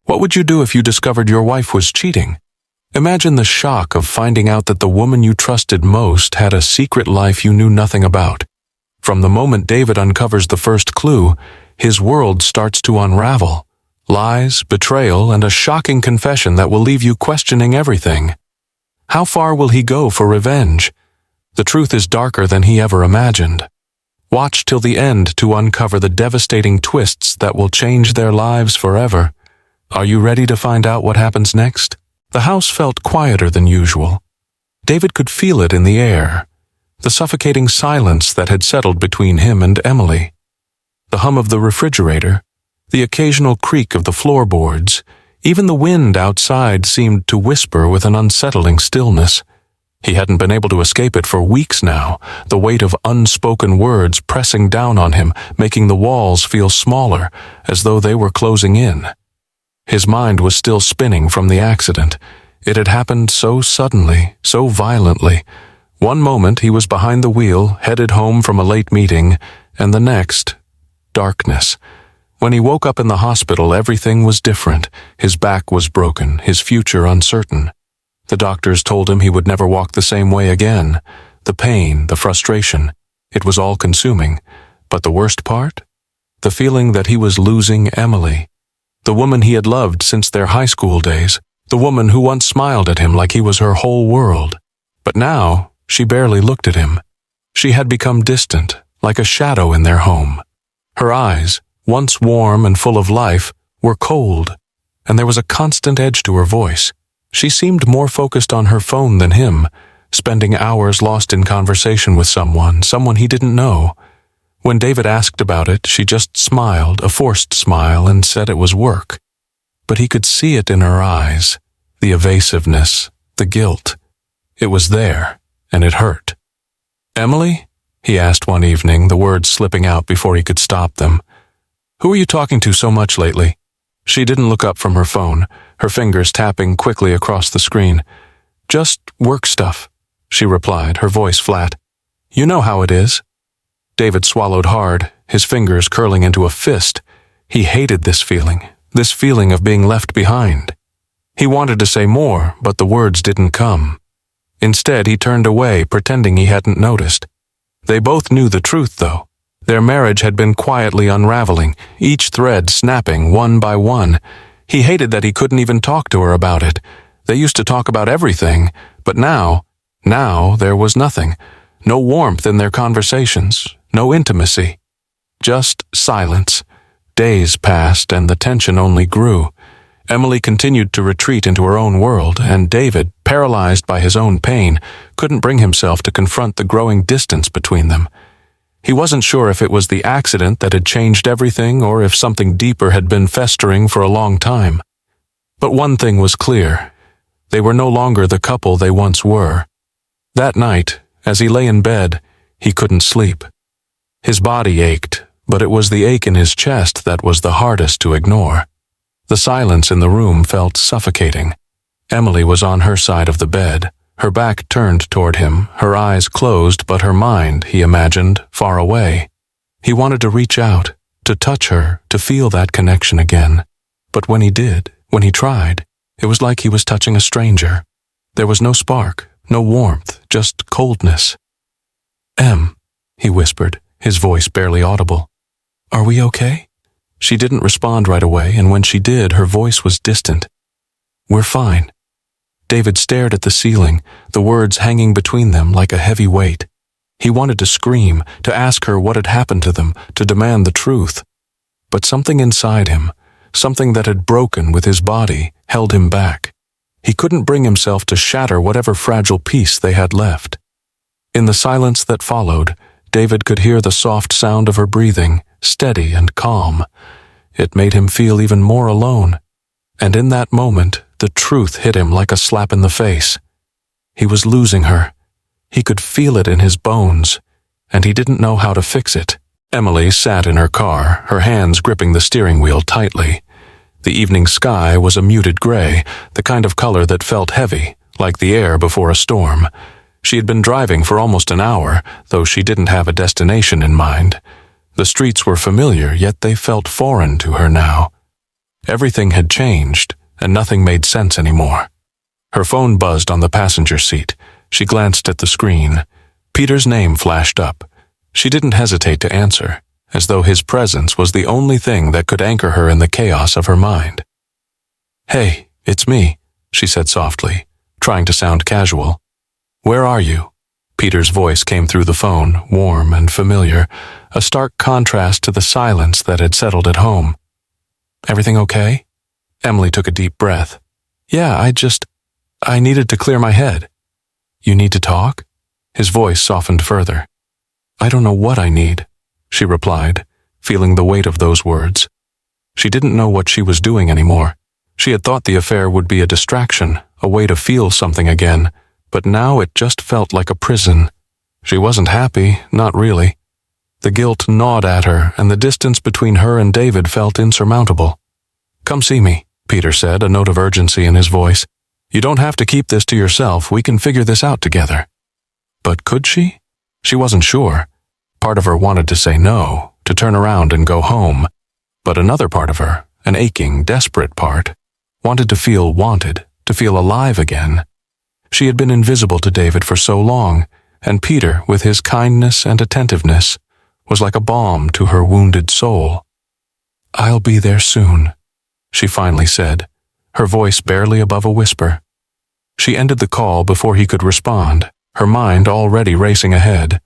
What would you do if you discovered your wife was cheating? Imagine the shock of finding out that the woman you trusted most had a secret life you knew nothing about. From the moment David uncovers the first clue, his world starts to unravel. Lies, betrayal, and a shocking confession that will leave you questioning everything. How far will he go for revenge? The truth is darker than he ever imagined. Watch till the end to uncover the devastating twists that will change their lives forever. Are you ready to find out what happens next? The house felt quieter than usual. David could feel it in the air, the suffocating silence that had settled between him and Emily. The hum of the refrigerator, the occasional creak of the floorboards, even the wind outside seemed to whisper with an unsettling stillness. He hadn't been able to escape it for weeks now, the weight of unspoken words pressing down on him, making the walls feel smaller, as though they were closing in. His mind was still spinning from the accident. It had happened so suddenly, so violently. One moment he was behind the wheel, headed home from a late meeting, and the next, darkness. When he woke up in the hospital, everything was different. His back was broken, his future uncertain. The doctors told him he would never walk the same way again. The pain, the frustration, it was all consuming. But the worst part? The feeling that he was losing Emily. The woman he had loved since their high school days, the woman who once smiled at him like he was her whole world. But now, she barely looked at him. She had become distant, like a shadow in their home. Her eyes, once warm and full of life, were cold, and there was a constant edge to her voice. She seemed more focused on her phone than him, spending hours lost in conversation with someone he didn't know. When David asked about it, she just smiled, a forced smile, and said it was work. But he could see it in her eyes, the evasiveness, the guilt. It was there, and it hurt. "Emily?" he asked one evening, the words slipping out before he could stop them. "Who are you talking to so much lately?" She didn't look up from her phone, her fingers tapping quickly across the screen. "Just work stuff," she replied, her voice flat. "You know how it is." David swallowed hard, his fingers curling into a fist. He hated this feeling of being left behind. He wanted to say more, but the words didn't come. Instead, he turned away, pretending he hadn't noticed. They both knew the truth, though. Their marriage had been quietly unraveling, each thread snapping one by one. He hated that he couldn't even talk to her about it. They used to talk about everything, but now there was nothing. No warmth in their conversations, no intimacy. Just silence. Days passed and the tension only grew. Emily continued to retreat into her own world, and David, paralyzed by his own pain, couldn't bring himself to confront the growing distance between them. He wasn't sure if it was the accident that had changed everything or if something deeper had been festering for a long time. But one thing was clear. They were no longer the couple they once were. That night, as he lay in bed, he couldn't sleep. His body ached, but it was the ache in his chest that was the hardest to ignore. The silence in the room felt suffocating. Emily was on her side of the bed, her back turned toward him, her eyes closed, but her mind, he imagined, far away. He wanted to reach out, to touch her, to feel that connection again. But when he did, when he tried, it was like he was touching a stranger. There was no spark, no warmth, just coldness. "Em," he whispered, his voice barely audible. "Are we okay?" She didn't respond right away, and when she did, her voice was distant. "We're fine." David stared at the ceiling, the words hanging between them like a heavy weight. He wanted to scream, to ask her what had happened to them, to demand the truth. But something inside him, something that had broken with his body, held him back. He couldn't bring himself to shatter whatever fragile piece they had left. In the silence that followed, David could hear the soft sound of her breathing, steady and calm. It made him feel even more alone. And in that moment, the truth hit him like a slap in the face. He was losing her. He could feel it in his bones, and he didn't know how to fix it. Emily sat in her car, her hands gripping the steering wheel tightly. The evening sky was a muted gray, the kind of color that felt heavy, like the air before a storm. She had been driving for almost an hour, though she didn't have a destination in mind. The streets were familiar, yet they felt foreign to her now. Everything had changed, and nothing made sense anymore. Her phone buzzed on the passenger seat. She glanced at the screen. Peter's name flashed up. She didn't hesitate to answer, as though his presence was the only thing that could anchor her in the chaos of her mind. "Hey, it's me," she said softly, trying to sound casual. "Where are you?" Peter's voice came through the phone, warm and familiar, a stark contrast to the silence that had settled at home. "Everything okay?" Emily took a deep breath. "Yeah, I needed to clear my head." "You need to talk?" His voice softened further. "I don't know what I need," she replied, feeling the weight of those words. She didn't know what she was doing anymore. She had thought the affair would be a distraction, a way to feel something again, but now it just felt like a prison. She wasn't happy, not really. The guilt gnawed at her, and the distance between her and David felt insurmountable. "Come see me," Peter said, a note of urgency in his voice. "You don't have to keep this to yourself. We can figure this out together." But could she? She wasn't sure. Part of her wanted to say no, to turn around and go home. But another part of her, an aching, desperate part, wanted to feel wanted, to feel alive again. She had been invisible to David for so long, and Peter, with his kindness and attentiveness, was like a balm to her wounded soul. "I'll be there soon," she finally said, her voice barely above a whisper. She ended the call before he could respond, her mind already racing ahead.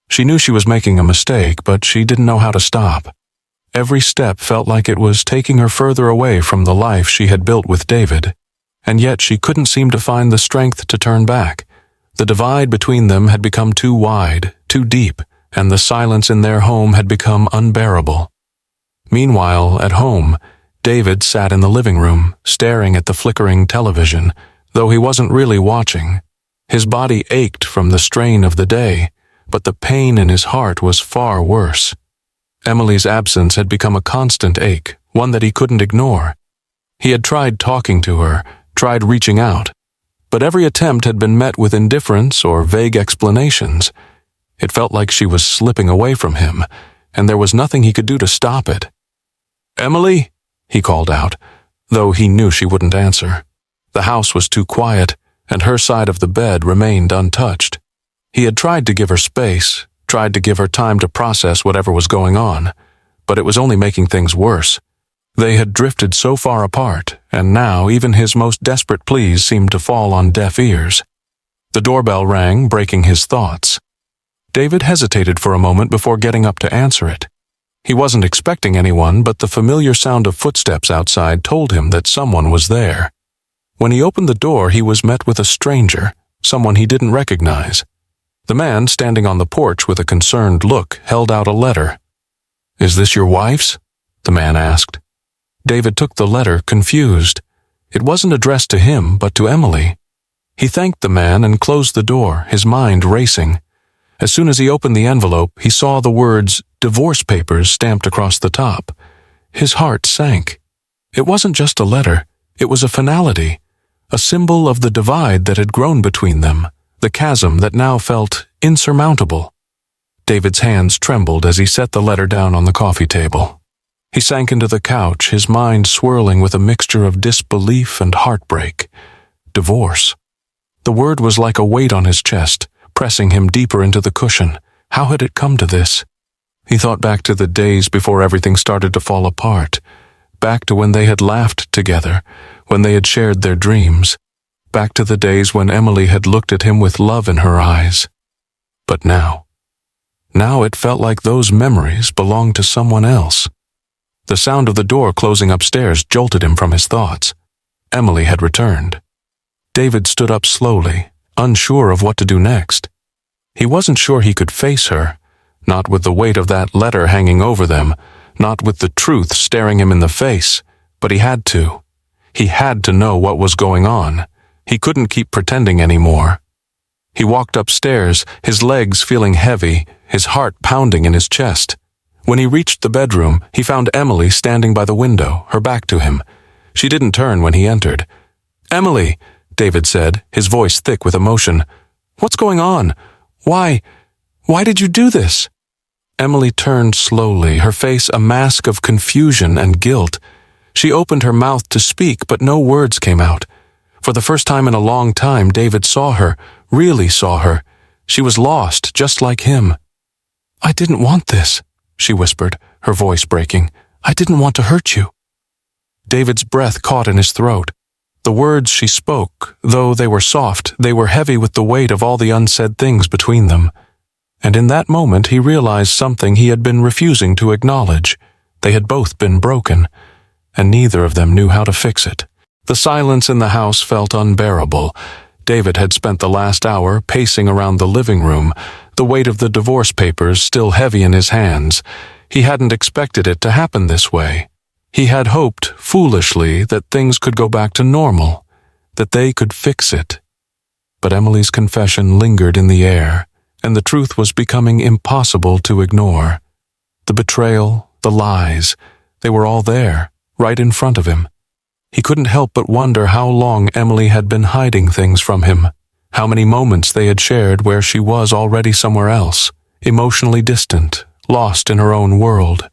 She knew she was making a mistake, but she didn't know how to stop. Every step felt like it was taking her further away from the life she had built with David, and yet she couldn't seem to find the strength to turn back. The divide between them had become too wide, too deep, and the silence in their home had become unbearable. Meanwhile, at home, David sat in the living room, staring at the flickering television, though he wasn't really watching. His body ached from the strain of the day, but the pain in his heart was far worse. Emily's absence had become a constant ache, one that he couldn't ignore. He had tried talking to her, tried reaching out, but every attempt had been met with indifference or vague explanations. It felt like she was slipping away from him, and there was nothing he could do to stop it. "Emily?" he called out, though he knew she wouldn't answer. The house was too quiet, and her side of the bed remained untouched. He had tried to give her space, tried to give her time to process whatever was going on, but it was only making things worse. They had drifted so far apart, and now even his most desperate pleas seemed to fall on deaf ears. The doorbell rang, breaking his thoughts. David hesitated for a moment before getting up to answer it. He wasn't expecting anyone, but the familiar sound of footsteps outside told him that someone was there. When he opened the door, he was met with a stranger, someone he didn't recognize. The man, standing on the porch with a concerned look, held out a letter. "Is this your wife's?" the man asked. David took the letter, confused. It wasn't addressed to him, but to Emily. He thanked the man and closed the door, his mind racing. As soon as he opened the envelope, he saw the words "divorce papers" stamped across the top. His heart sank. It wasn't just a letter, it was a finality, a symbol of the divide that had grown between them, the chasm that now felt insurmountable. David's hands trembled as he set the letter down on the coffee table. He sank into the couch, his mind swirling with a mixture of disbelief and heartbreak. Divorce. The word was like a weight on his chest, pressing him deeper into the cushion. How had it come to this? He thought back to the days before everything started to fall apart, back to when they had laughed together, when they had shared their dreams, back to the days when Emily had looked at him with love in her eyes. But now it felt like those memories belonged to someone else. The sound of the door closing upstairs jolted him from his thoughts. Emily had returned. David stood up slowly, unsure of what to do next. He wasn't sure he could face her, not with the weight of that letter hanging over them, not with the truth staring him in the face, but he had to. He had to know what was going on. He couldn't keep pretending anymore. He walked upstairs, his legs feeling heavy, his heart pounding in his chest. When he reached the bedroom, he found Emily standing by the window, her back to him. She didn't turn when he entered. "Emily," David said, his voice thick with emotion. "What's going on? Why did you do this?" Emily turned slowly, her face a mask of confusion and guilt. She opened her mouth to speak, but no words came out. For the first time in a long time, David saw her, really saw her. She was lost, just like him. "I didn't want this," she whispered, her voice breaking. "I didn't want to hurt you." David's breath caught in his throat. The words she spoke, though they were soft, they were heavy with the weight of all the unsaid things between them. And in that moment he realized something he had been refusing to acknowledge. They had both been broken, and neither of them knew how to fix it. The silence in the house felt unbearable. David had spent the last hour pacing around the living room, the weight of the divorce papers still heavy in his hands. He hadn't expected it to happen this way. He had hoped, foolishly, that things could go back to normal, that they could fix it. But Emily's confession lingered in the air, and the truth was becoming impossible to ignore. The betrayal, the lies, they were all there, right in front of him. He couldn't help but wonder how long Emily had been hiding things from him, how many moments they had shared where she was already somewhere else, emotionally distant, lost in her own world.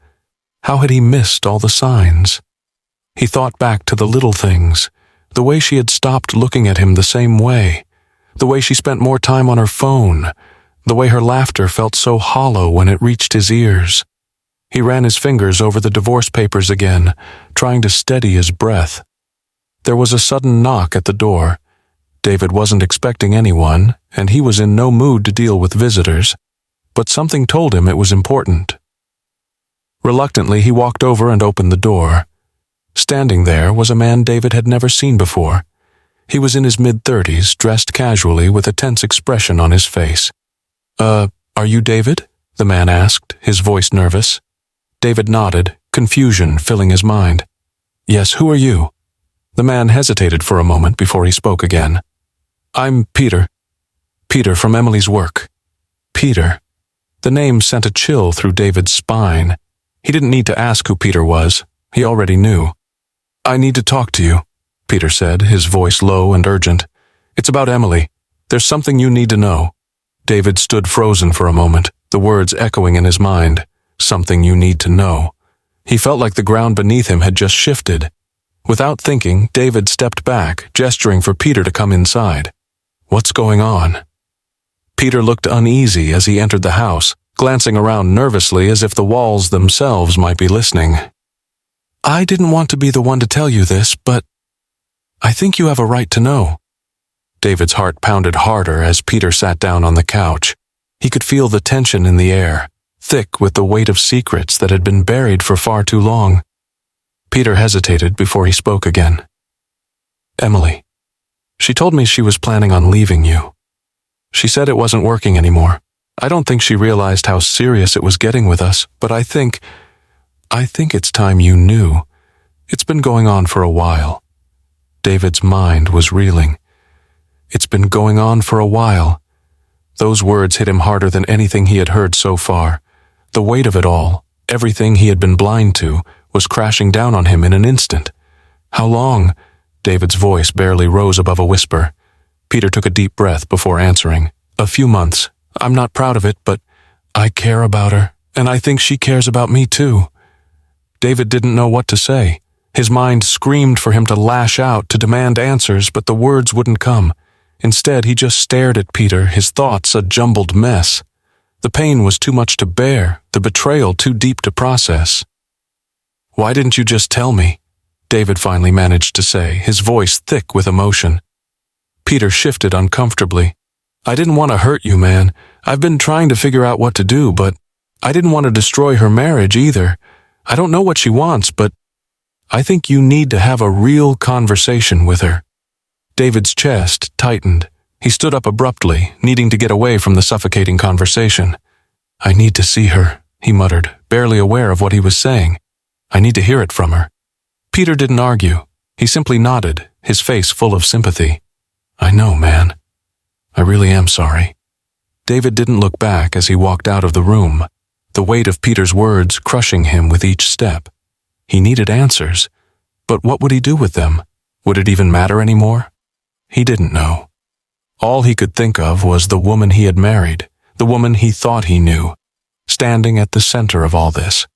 How had he missed all the signs? He thought back to the little things, the way she had stopped looking at him the same way, the way she spent more time on her phone, the way her laughter felt so hollow when it reached his ears. He ran his fingers over the divorce papers again, trying to steady his breath. There was a sudden knock at the door. David wasn't expecting anyone, and he was in no mood to deal with visitors, but something told him it was important. Reluctantly, he walked over and opened the door. Standing there was a man David had never seen before. He was in his mid-30s, dressed casually with a tense expression on his face. Are you David?" the man asked, his voice nervous. David nodded, confusion filling his mind. "Yes, who are you?" The man hesitated for a moment before he spoke again. "I'm Peter. Peter from Emily's work." Peter. The name sent a chill through David's spine. He didn't need to ask who Peter was. He already knew. "I need to talk to you," Peter said, his voice low and urgent. "It's about Emily. There's something you need to know." David stood frozen for a moment, the words echoing in his mind. Something you need to know. He felt like the ground beneath him had just shifted. Without thinking, David stepped back, gesturing for Peter to come inside. "What's going on?" Peter looked uneasy as he entered the house, glancing around nervously as if the walls themselves might be listening. "I didn't want to be the one to tell you this, but I think you have a right to know." David's heart pounded harder as Peter sat down on the couch. He could feel the tension in the air, thick with the weight of secrets that had been buried for far too long. Peter hesitated before he spoke again. "Emily. She told me she was planning on leaving you. She said it wasn't working anymore. I don't think she realized how serious it was getting with us, but I think it's time you knew. It's been going on for a while." David's mind was reeling. It's been going on for a while. Those words hit him harder than anything he had heard so far. The weight of it all, everything he had been blind to, was crashing down on him in an instant. "How long?" David's voice barely rose above a whisper. Peter took a deep breath before answering. "A few months. I'm not proud of it, but I care about her, and I think she cares about me too." David didn't know what to say. His mind screamed for him to lash out, to demand answers, but the words wouldn't come. Instead, he just stared at Peter, his thoughts a jumbled mess. The pain was too much to bear, the betrayal too deep to process. "Why didn't you just tell me?" David finally managed to say, his voice thick with emotion. Peter shifted uncomfortably. "I didn't want to hurt you, man. I've been trying to figure out what to do, but I didn't want to destroy her marriage either. I don't know what she wants, but I think you need to have a real conversation with her." David's chest tightened. He stood up abruptly, needing to get away from the suffocating conversation. "I need to see her," he muttered, barely aware of what he was saying. "I need to hear it from her." Peter didn't argue. He simply nodded, his face full of sympathy. "I know, man. I really am sorry." David didn't look back as he walked out of the room, the weight of Peter's words crushing him with each step. He needed answers, but what would he do with them? Would it even matter anymore? He didn't know. All he could think of was the woman he had married, the woman he thought he knew, standing at the center of all this.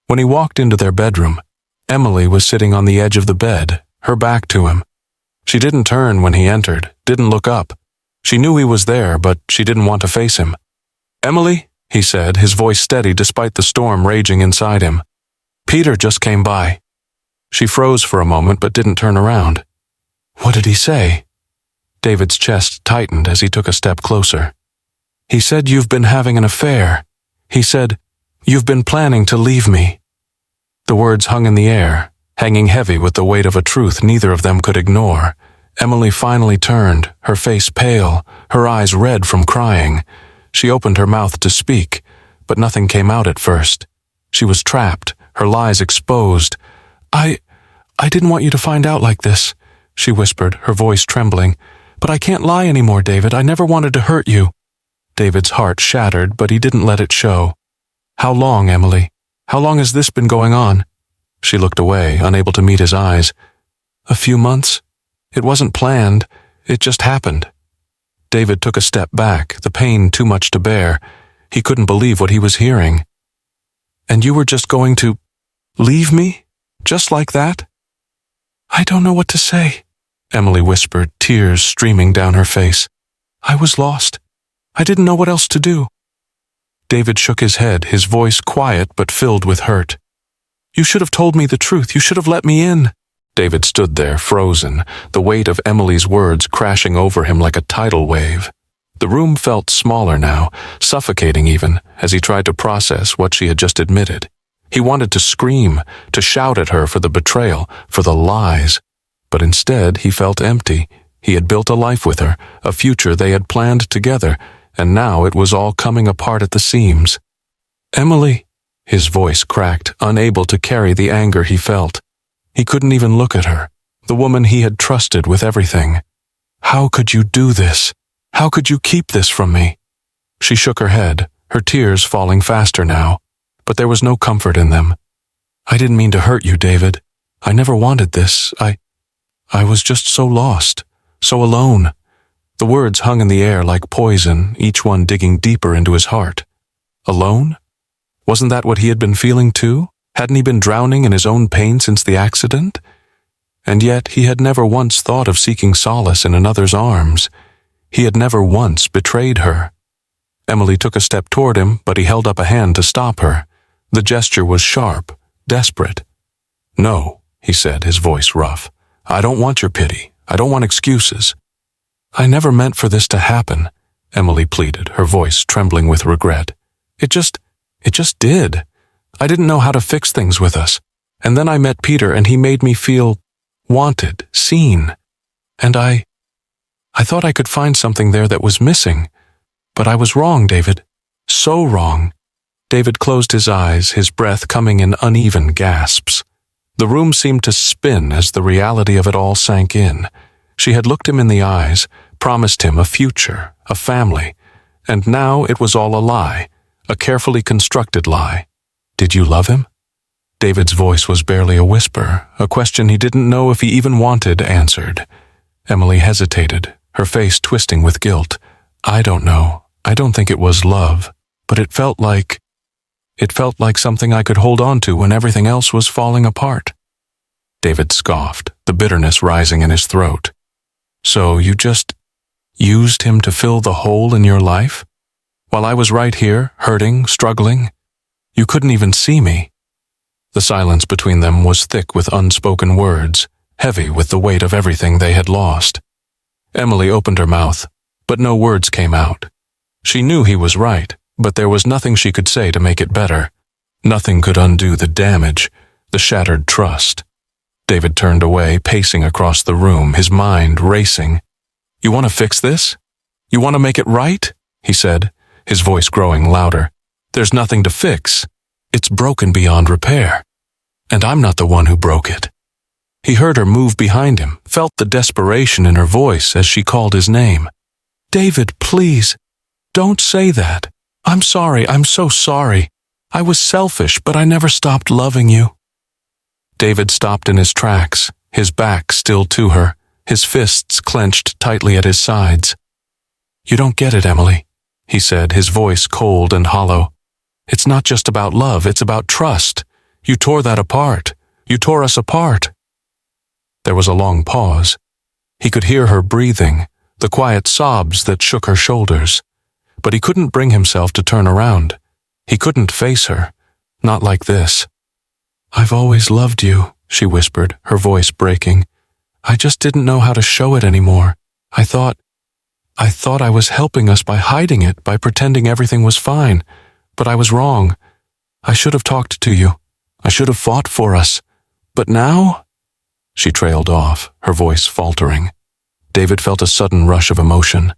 When he walked into their bedroom, Emily was sitting on the edge of the bed, her back to him. She didn't turn when he entered, didn't look up. She knew he was there, but she didn't want to face him. "Emily," he said, his voice steady despite the storm raging inside him. "Peter just came by." She froze for a moment but didn't turn around. "What did he say?" David's chest tightened as he took a step closer. "He said you've been having an affair. He said, you've been planning to leave me." The words hung in the air, hanging heavy with the weight of a truth neither of them could ignore. Emily finally turned, her face pale, her eyes red from crying. She opened her mouth to speak, but nothing came out at first. She was trapped, her lies exposed. I didn't want you to find out like this," she whispered, her voice trembling. "But I can't lie anymore, David. I never wanted to hurt you." David's heart shattered, but he didn't let it show. "How long, Emily? How long has this been going on?" She looked away, unable to meet his eyes. "A few months. It wasn't planned. It just happened." David took a step back, the pain too much to bear. He couldn't believe what he was hearing. "And you were just going to leave me? Just like that?" "I don't know what to say," Emily whispered, tears streaming down her face. "I was lost. I didn't know what else to do." David shook his head, his voice quiet but filled with hurt. "You should have told me the truth. You should have let me in." David stood there, frozen, the weight of Emily's words crashing over him like a tidal wave. The room felt smaller now, suffocating even, as he tried to process what she had just admitted. He wanted to scream, to shout at her for the betrayal, for the lies. But instead he felt empty. He had built a life with her, a future they had planned together, and now it was all coming apart at the seams. "Emily," his voice cracked, unable to carry the anger he felt. He couldn't even look at her, the woman he had trusted with everything. "How could you do this? How could you keep this from me?" She shook her head, her tears falling faster now, but there was no comfort in them. "I didn't mean to hurt you, David. I never wanted this. I was just so lost, so alone." The words hung in the air like poison, each one digging deeper into his heart. Alone? Wasn't that what he had been feeling too? Hadn't he been drowning in his own pain since the accident? And yet he had never once thought of seeking solace in another's arms. He had never once betrayed her. Emily took a step toward him, but he held up a hand to stop her. The gesture was sharp, desperate. "No," he said, his voice rough. "I don't want your pity. I don't want excuses." "I never meant for this to happen," Emily pleaded, her voice trembling with regret. It just did. I didn't know how to fix things with us. And then I met Peter and he made me feel wanted, seen. And I thought I could find something there that was missing. But I was wrong, David. So wrong." David closed his eyes, his breath coming in uneven gasps. The room seemed to spin as the reality of it all sank in. She had looked him in the eyes, promised him a future, a family, and now it was all a lie, a carefully constructed lie. "Did you love him?" David's voice was barely a whisper, a question he didn't know if he even wanted answered. Emily hesitated, her face twisting with guilt. "I don't know. I don't think it was love, but it felt like something I could hold on to when everything else was falling apart." David scoffed, the bitterness rising in his throat. "So you just used him to fill the hole in your life? While I was right here, hurting, struggling? You couldn't even see me." The silence between them was thick with unspoken words, heavy with the weight of everything they had lost. Emily opened her mouth, but no words came out. She knew he was right, but there was nothing she could say to make it better. Nothing could undo the damage, the shattered trust. David turned away, pacing across the room, his mind racing. "You want to fix this? You want to make it right?" he said, his voice growing louder. "There's nothing to fix. It's broken beyond repair. And I'm not the one who broke it." He heard her move behind him, felt the desperation in her voice as she called his name. "David, please, don't say that. I'm sorry, I'm so sorry. I was selfish, but I never stopped loving you." David stopped in his tracks, his back still to her, his fists clenched tightly at his sides. "You don't get it, Emily," he said, his voice cold and hollow. "It's not just about love, it's about trust. You tore that apart. You tore us apart." There was a long pause. He could hear her breathing, the quiet sobs that shook her shoulders. But he couldn't bring himself to turn around. He couldn't face her. Not like this. "I've always loved you," she whispered, her voice breaking. "I just didn't know how to show it anymore. I thought I was helping us by hiding it, by pretending everything was fine. But I was wrong. I should have talked to you. I should have fought for us. But now?" She trailed off, her voice faltering. David felt a sudden rush of emotion.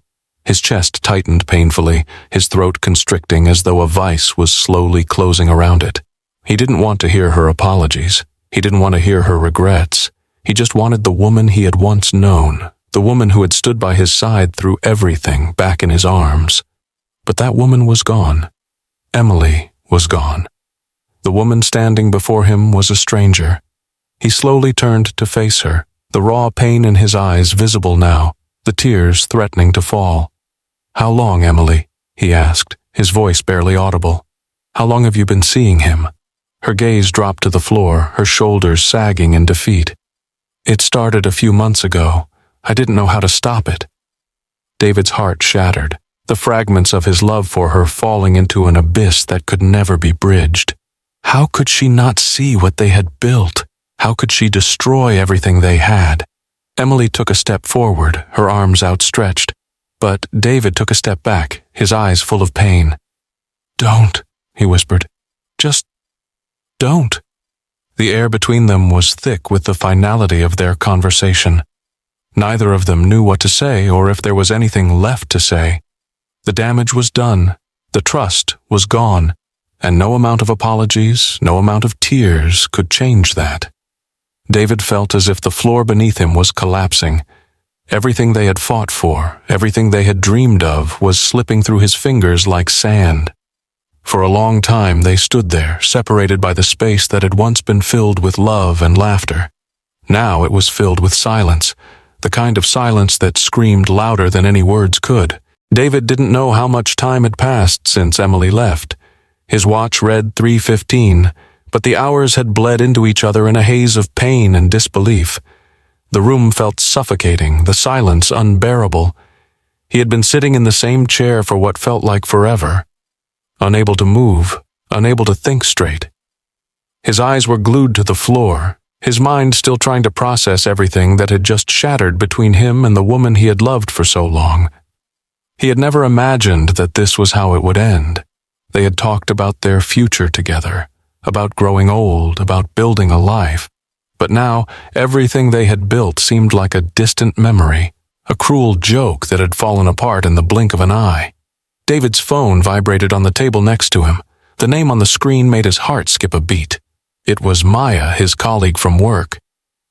His chest tightened painfully, his throat constricting as though a vice was slowly closing around it. He didn't want to hear her apologies. He didn't want to hear her regrets. He just wanted the woman he had once known, the woman who had stood by his side through everything, back in his arms. But that woman was gone. Emily was gone. The woman standing before him was a stranger. He slowly turned to face her, the raw pain in his eyes visible now, the tears threatening to fall. "How long, Emily?" he asked, his voice barely audible. "How long have you been seeing him?" Her gaze dropped to the floor, her shoulders sagging in defeat. "It started a few months ago. I didn't know how to stop it." David's heart shattered, the fragments of his love for her falling into an abyss that could never be bridged. How could she not see what they had built? How could she destroy everything they had? Emily took a step forward, her arms outstretched. But David took a step back, his eyes full of pain. "Don't," he whispered. "Just don't." The air between them was thick with the finality of their conversation. Neither of them knew what to say or if there was anything left to say. The damage was done, the trust was gone, and no amount of apologies, no amount of tears could change that. David felt as if the floor beneath him was collapsing. Everything they had fought for, everything they had dreamed of, was slipping through his fingers like sand. For a long time they stood there, separated by the space that had once been filled with love and laughter. Now it was filled with silence, the kind of silence that screamed louder than any words could. David didn't know how much time had passed since Emily left. His watch read 3:15, but the hours had bled into each other in a haze of pain and disbelief. The room felt suffocating, the silence unbearable. He had been sitting in the same chair for what felt like forever, unable to move, unable to think straight. His eyes were glued to the floor, his mind still trying to process everything that had just shattered between him and the woman he had loved for so long. He had never imagined that this was how it would end. They had talked about their future together, about growing old, about building a life. But now, everything they had built seemed like a distant memory, a cruel joke that had fallen apart in the blink of an eye. David's phone vibrated on the table next to him. The name on the screen made his heart skip a beat. It was Maya, his colleague from work.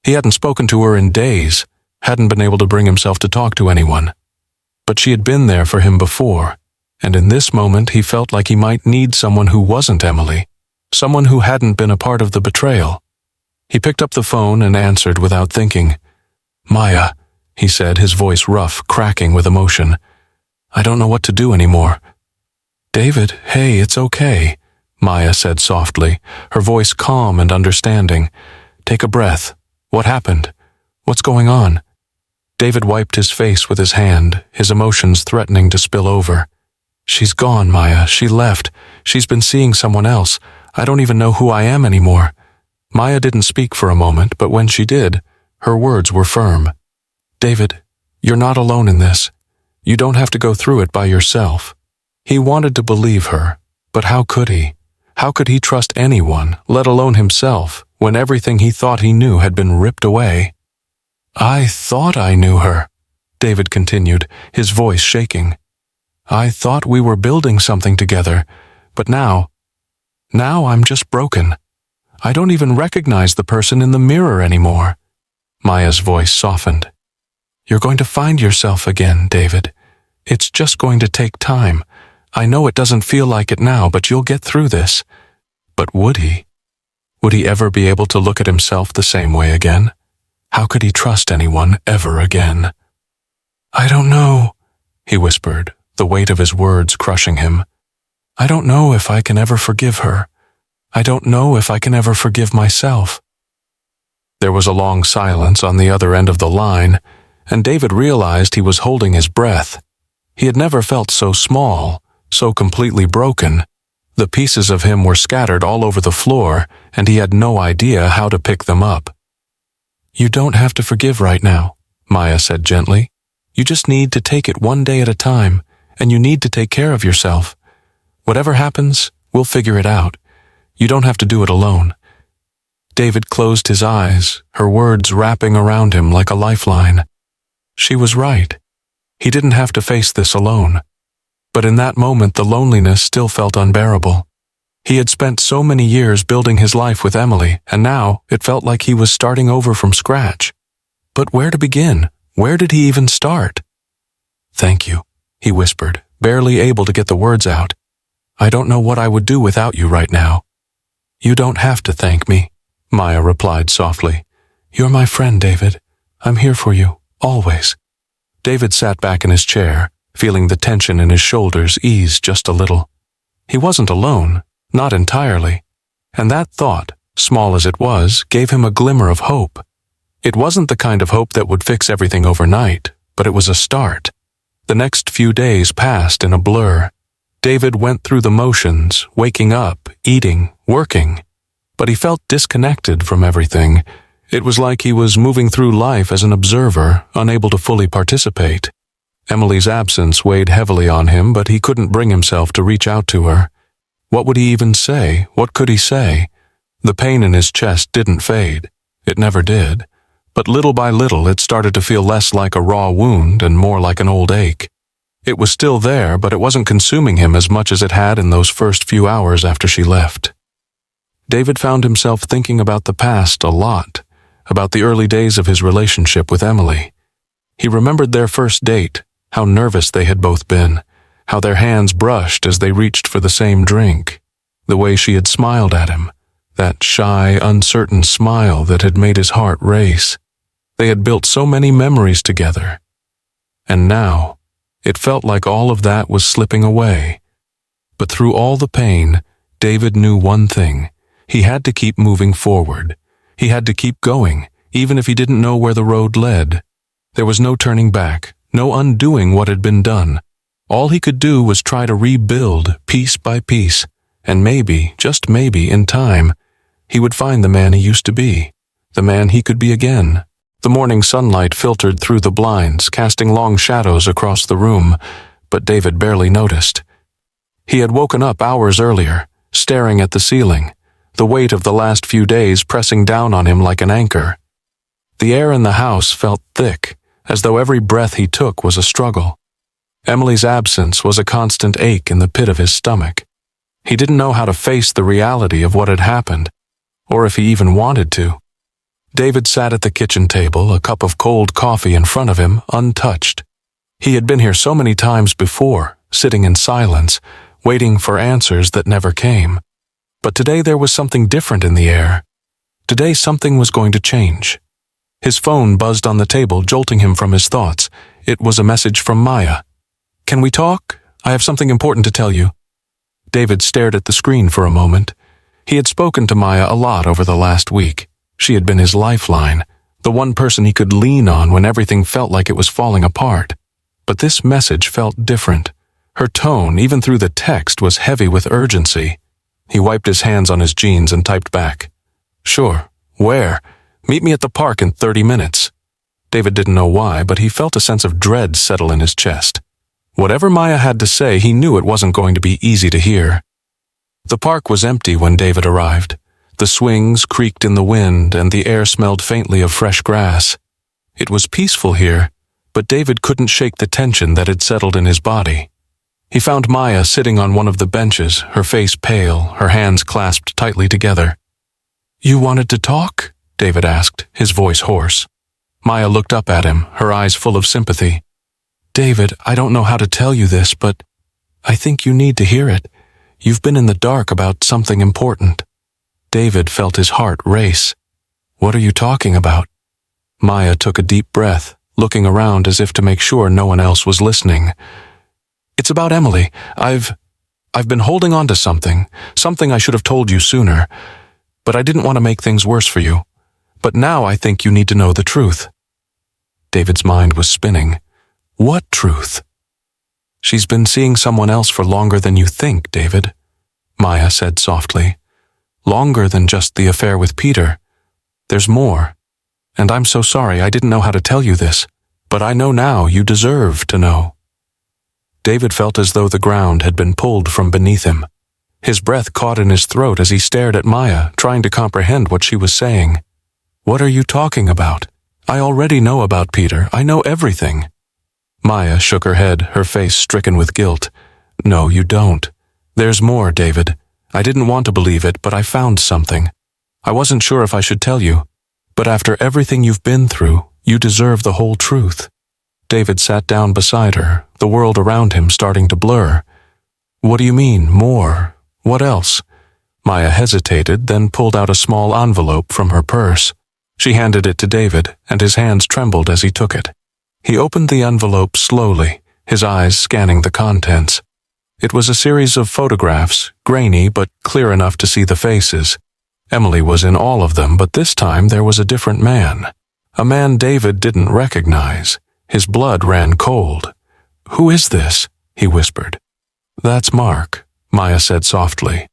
He hadn't spoken to her in days, hadn't been able to bring himself to talk to anyone. But she had been there for him before, and in this moment he felt like he might need someone who wasn't Emily, someone who hadn't been a part of the betrayal. He picked up the phone and answered without thinking. "Maya," he said, his voice rough, cracking with emotion. "I don't know what to do anymore." "David, hey, it's okay," Maya said softly, her voice calm and understanding. "Take a breath. What happened? What's going on?" David wiped his face with his hand, his emotions threatening to spill over. "She's gone, Maya. She left. She's been seeing someone else. I don't even know who I am anymore." Maya didn't speak for a moment, but when she did, her words were firm. "David, you're not alone in this. You don't have to go through it by yourself." He wanted to believe her, but how could he? How could he trust anyone, let alone himself, when everything he thought he knew had been ripped away? "I thought I knew her," David continued, his voice shaking. "I thought we were building something together, but now I'm just broken. I don't even recognize the person in the mirror anymore." Maya's voice softened. "You're going to find yourself again, David. It's just going to take time. I know it doesn't feel like it now, but you'll get through this." But would he? Would he ever be able to look at himself the same way again? How could he trust anyone ever again? "I don't know," he whispered, the weight of his words crushing him. "I don't know if I can ever forgive her. I don't know if I can ever forgive myself." There was a long silence on the other end of the line, and David realized he was holding his breath. He had never felt so small, so completely broken. The pieces of him were scattered all over the floor, and he had no idea how to pick them up. "You don't have to forgive right now," Maya said gently. "You just need to take it one day at a time, and you need to take care of yourself. Whatever happens, we'll figure it out. You don't have to do it alone." David closed his eyes, her words wrapping around him like a lifeline. She was right. He didn't have to face this alone. But in that moment, the loneliness still felt unbearable. He had spent so many years building his life with Emily, and now it felt like he was starting over from scratch. But where to begin? Where did he even start? "Thank you," he whispered, barely able to get the words out. "I don't know what I would do without you right now." "You don't have to thank me," Maya replied softly. "You're my friend, David. I'm here for you, always." David sat back in his chair, feeling the tension in his shoulders ease just a little. He wasn't alone, not entirely. And that thought, small as it was, gave him a glimmer of hope. It wasn't the kind of hope that would fix everything overnight, but it was a start. The next few days passed in a blur. David went through the motions, waking up, eating, working. But he felt disconnected from everything. It was like he was moving through life as an observer, unable to fully participate. Emily's absence weighed heavily on him, but he couldn't bring himself to reach out to her. What would he even say? What could he say? The pain in his chest didn't fade. It never did. But little by little, it started to feel less like a raw wound and more like an old ache. It was still there, but it wasn't consuming him as much as it had in those first few hours after she left. David found himself thinking about the past a lot, about the early days of his relationship with Emily. He remembered their first date, how nervous they had both been, how their hands brushed as they reached for the same drink, the way she had smiled at him, that shy, uncertain smile that had made his heart race. They had built so many memories together. And now, it felt like all of that was slipping away. But through all the pain, David knew one thing. He had to keep moving forward. He had to keep going, even if he didn't know where the road led. There was no turning back, no undoing what had been done. All he could do was try to rebuild piece by piece, and maybe, just maybe, in time, he would find the man he used to be, the man he could be again. The morning sunlight filtered through the blinds, casting long shadows across the room, but David barely noticed. He had woken up hours earlier, staring at the ceiling, the weight of the last few days pressing down on him like an anchor. The air in the house felt thick, as though every breath he took was a struggle. Emily's absence was a constant ache in the pit of his stomach. He didn't know how to face the reality of what had happened, or if he even wanted to. David sat at the kitchen table, a cup of cold coffee in front of him, untouched. He had been here so many times before, sitting in silence, waiting for answers that never came. But today there was something different in the air. Today something was going to change. His phone buzzed on the table, jolting him from his thoughts. It was a message from Maya. "Can we talk? I have something important to tell you." David stared at the screen for a moment. He had spoken to Maya a lot over the last week. She had been his lifeline, the one person he could lean on when everything felt like it was falling apart. But this message felt different. Her tone, even through the text, was heavy with urgency. He wiped his hands on his jeans and typed back. "Sure. Where? Meet me at the park in 30 minutes. David didn't know why, but he felt a sense of dread settle in his chest. Whatever Maya had to say, he knew it wasn't going to be easy to hear. The park was empty when David arrived. The swings creaked in the wind, and the air smelled faintly of fresh grass. It was peaceful here, but David couldn't shake the tension that had settled in his body. He found Maya sitting on one of the benches, her face pale, her hands clasped tightly together. "You wanted to talk?" David asked, his voice hoarse. Maya looked up at him, her eyes full of sympathy. "David, I don't know how to tell you this, but I think you need to hear it. You've been in the dark about something important." David felt his heart race. "What are you talking about?" Maya took a deep breath, looking around as if to make sure no one else was listening. "It's about Emily. I've been holding on to something I should have told you sooner, but I didn't want to make things worse for you. But now I think you need to know the truth." David's mind was spinning. What truth? "She's been seeing someone else for longer than you think, David," Maya said softly. "Longer than just the affair with Peter. There's more. And I'm so sorry I didn't know how to tell you this, but I know now you deserve to know." David felt as though the ground had been pulled from beneath him. His breath caught in his throat as he stared at Maya, trying to comprehend what she was saying. "What are you talking about? I already know about Peter. I know everything." Maya shook her head, her face stricken with guilt. "No, you don't. There's more, David. I didn't want to believe it, but I found something. I wasn't sure if I should tell you, but after everything you've been through, you deserve the whole truth." David sat down beside her, the world around him starting to blur. "What do you mean, more? What else?" Maya hesitated, then pulled out a small envelope from her purse. She handed it to David, and his hands trembled as he took it. He opened the envelope slowly, his eyes scanning the contents. It was a series of photographs, grainy but clear enough to see the faces. Emily was in all of them, but this time there was a different man. A man David didn't recognize. His blood ran cold. "Who is this?" he whispered. "That's Mark," Maya said softly.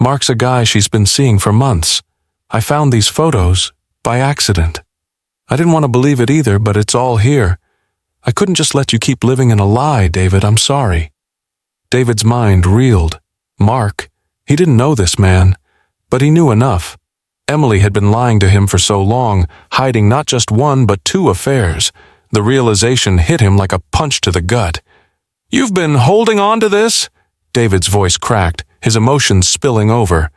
"Mark's a guy she's been seeing for months. I found these photos by accident. I didn't want to believe it either, but it's all here. I couldn't just let you keep living in a lie, David. I'm sorry." David's mind reeled. Mark. He didn't know this man, but he knew enough. Emily had been lying to him for so long, hiding not just one but two affairs. The realization hit him like a punch to the gut. "You've been holding on to this?" David's voice cracked, his emotions spilling over.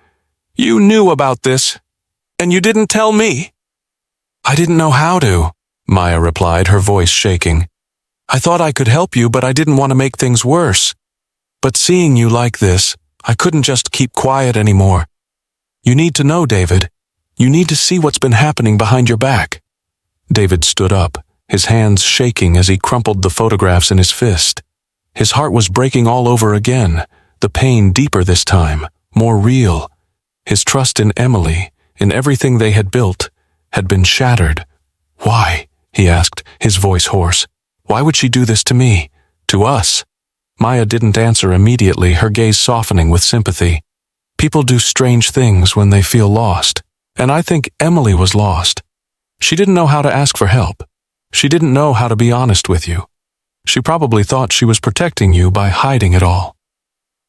"You knew about this, and you didn't tell me." "I didn't know how to," Maya replied, her voice shaking. "I thought I could help you, but I didn't want to make things worse. But seeing you like this, I couldn't just keep quiet anymore. You need to know, David. You need to see what's been happening behind your back." David stood up, his hands shaking as he crumpled the photographs in his fist. His heart was breaking all over again, the pain deeper this time, more real. His trust in Emily, in everything they had built, had been shattered. "Why?" he asked, his voice hoarse. "Why would she do this to me? To us?" Maya didn't answer immediately, her gaze softening with sympathy. "People do strange things when they feel lost, and I think Emily was lost. She didn't know how to ask for help. She didn't know how to be honest with you. She probably thought she was protecting you by hiding it all."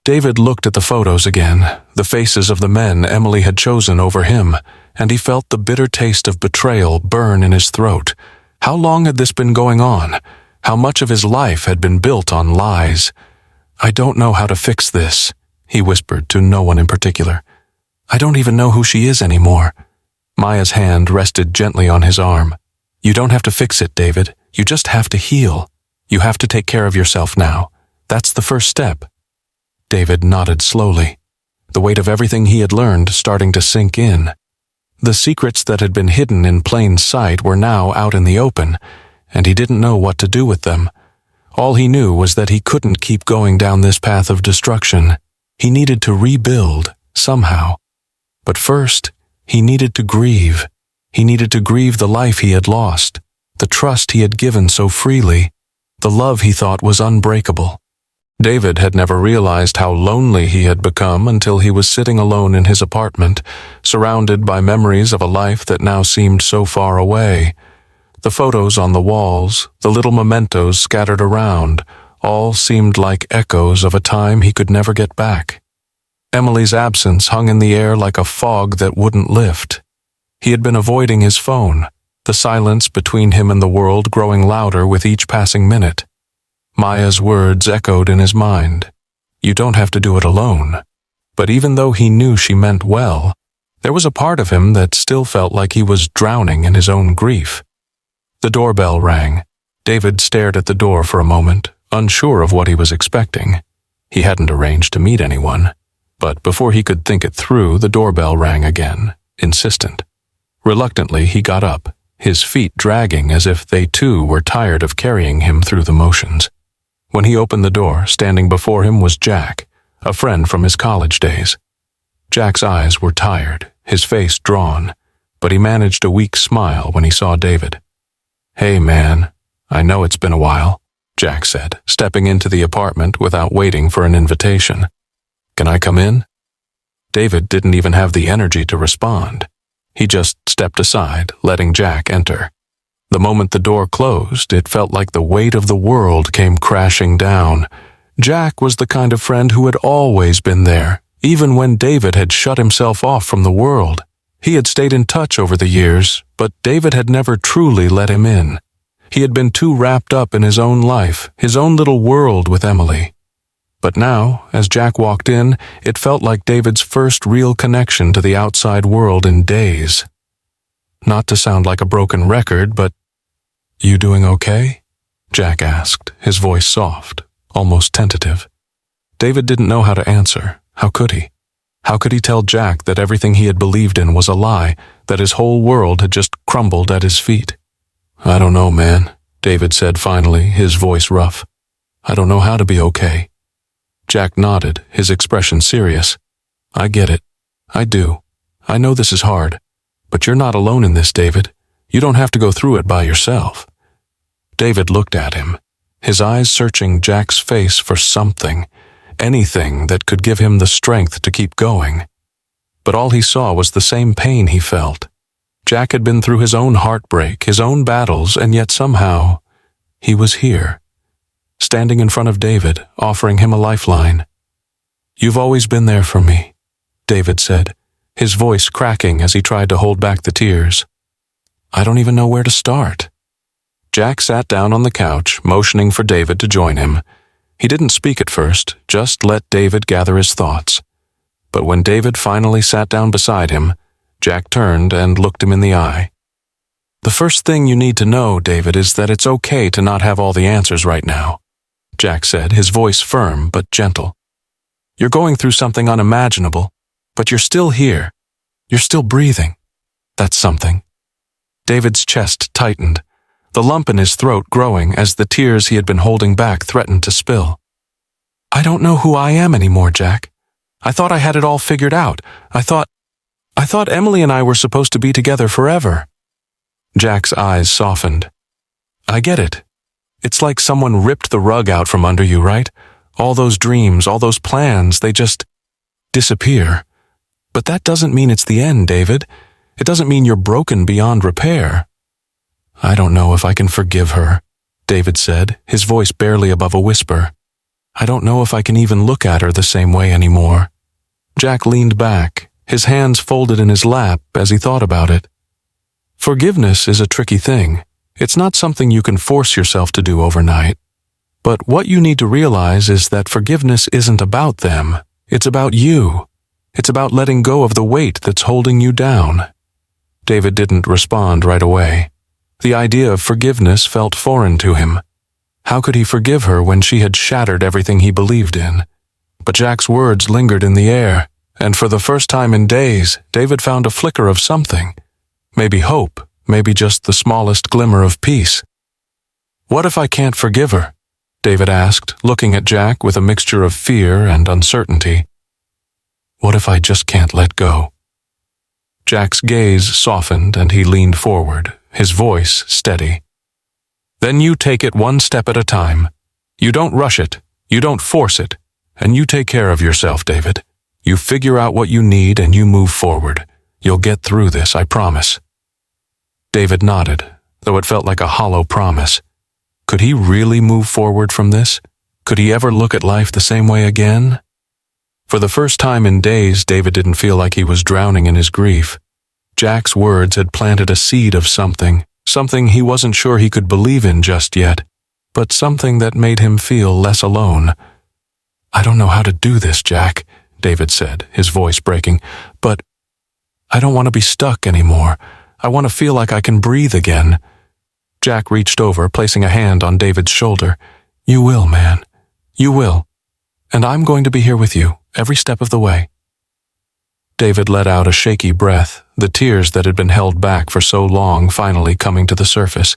David looked at the photos again, the faces of the men Emily had chosen over him, and he felt the bitter taste of betrayal burn in his throat. How long had this been going on? How much of his life had been built on lies? "I don't know how to fix this," he whispered to no one in particular. "I don't even know who she is anymore." Maya's hand rested gently on his arm. "You don't have to fix it, David. You just have to heal. You have to take care of yourself now. That's the first step." David nodded slowly, the weight of everything he had learned starting to sink in. The secrets that had been hidden in plain sight were now out in the open, and he didn't know what to do with them. All he knew was that he couldn't keep going down this path of destruction. He needed to rebuild, somehow. But first, he needed to grieve. He needed to grieve the life he had lost, the trust he had given so freely, the love he thought was unbreakable. David had never realized how lonely he had become until he was sitting alone in his apartment, surrounded by memories of a life that now seemed so far away. The photos on the walls, the little mementos scattered around, all seemed like echoes of a time he could never get back. Emily's absence hung in the air like a fog that wouldn't lift. He had been avoiding his phone, the silence between him and the world growing louder with each passing minute. Maya's words echoed in his mind. "You don't have to do it alone." But even though he knew she meant well, there was a part of him that still felt like he was drowning in his own grief. The doorbell rang. David stared at the door for a moment, unsure of what he was expecting. He hadn't arranged to meet anyone. But before he could think it through, the doorbell rang again, insistent. Reluctantly, he got up, his feet dragging as if they too were tired of carrying him through the motions. When he opened the door, standing before him was Jack, a friend from his college days. Jack's eyes were tired, his face drawn. but he managed a weak smile when he saw David. "Hey, man, I know it's been a while," Jack said, stepping into the apartment without waiting for an invitation. "Can I come in?" David didn't even have the energy to respond. He just stepped aside, letting Jack enter. The moment the door closed, it felt like the weight of the world came crashing down. Jack was the kind of friend who had always been there, even when David had shut himself off from the world. He had stayed in touch over the years, but David had never truly let him in. He had been too wrapped up in his own life, his own little world with Emily. But now, as Jack walked in, it felt like David's first real connection to the outside world in days. Not to sound like a broken record, but, "You doing okay?" Jack asked, his voice soft, almost tentative. David didn't know how to answer. How could he? How could he tell Jack that everything he had believed in was a lie, that his whole world had just crumbled at his feet? "I don't know, man," David said finally, his voice rough. "I don't know how to be okay." Jack nodded, his expression serious. "I get it. I do. I know this is hard. But you're not alone in this, David. You don't have to go through it by yourself." David looked at him, his eyes searching Jack's face for something, anything that could give him the strength to keep going. But all he saw was the same pain he felt. Jack had been through his own heartbreak, his own battles, and yet somehow he was here, standing in front of David, offering him a lifeline. "You've always been there for me," David said, his voice cracking as he tried to hold back the tears. "I don't even know where to start." Jack sat down on the couch, motioning for David to join him. He didn't speak at first, just let David gather his thoughts. But when David finally sat down beside him, Jack turned and looked him in the eye. "The first thing you need to know, David, is that it's okay to not have all the answers right now," Jack said, his voice firm but gentle. "You're going through something unimaginable, but you're still here. You're still breathing. That's something." David's chest tightened, the lump in his throat growing as the tears he had been holding back threatened to spill. "I don't know who I am anymore, Jack. I thought I had it all figured out. I thought Emily and I were supposed to be together forever." Jack's eyes softened. "I get it. It's like someone ripped the rug out from under you, right? All those dreams, all those plans, they just disappear. But that doesn't mean it's the end, David. It doesn't mean you're broken beyond repair." "I don't know if I can forgive her," David said, his voice barely above a whisper. "I don't know if I can even look at her the same way anymore." Jack leaned back, his hands folded in his lap as he thought about it. Forgiveness is a tricky thing. It's not something you can force yourself to do overnight. But what you need to realize is that forgiveness isn't about them. It's about you. It's about letting go of the weight that's holding you down. David didn't respond right away. The idea of forgiveness felt foreign to him. How could he forgive her when she had shattered everything he believed in? But Jack's words lingered in the air, and for the first time in days, David found a flicker of something. Maybe hope, maybe just the smallest glimmer of peace. "What if I can't forgive her?" David asked, looking at Jack with a mixture of fear and uncertainty. "What if I just can't let go?" Jack's gaze softened and he leaned forward, his voice steady. "Then you take it one step at a time. You don't rush it, you don't force it, and you take care of yourself, David. You figure out what you need and you move forward. You'll get through this, I promise." David nodded, though it felt like a hollow promise. Could he really move forward from this? Could he ever look at life the same way again? For the first time in days, David didn't feel like he was drowning in his grief. Jack's words had planted a seed of something he wasn't sure he could believe in just yet, but something that made him feel less alone. "I don't know how to do this, Jack," David said, his voice breaking, "but I don't want to be stuck anymore. I want to feel like I can breathe again." Jack reached over, placing a hand on David's shoulder. "You will, man. You will. And I'm going to be here with you, every step of the way." David let out a shaky breath, the tears that had been held back for so long finally coming to the surface.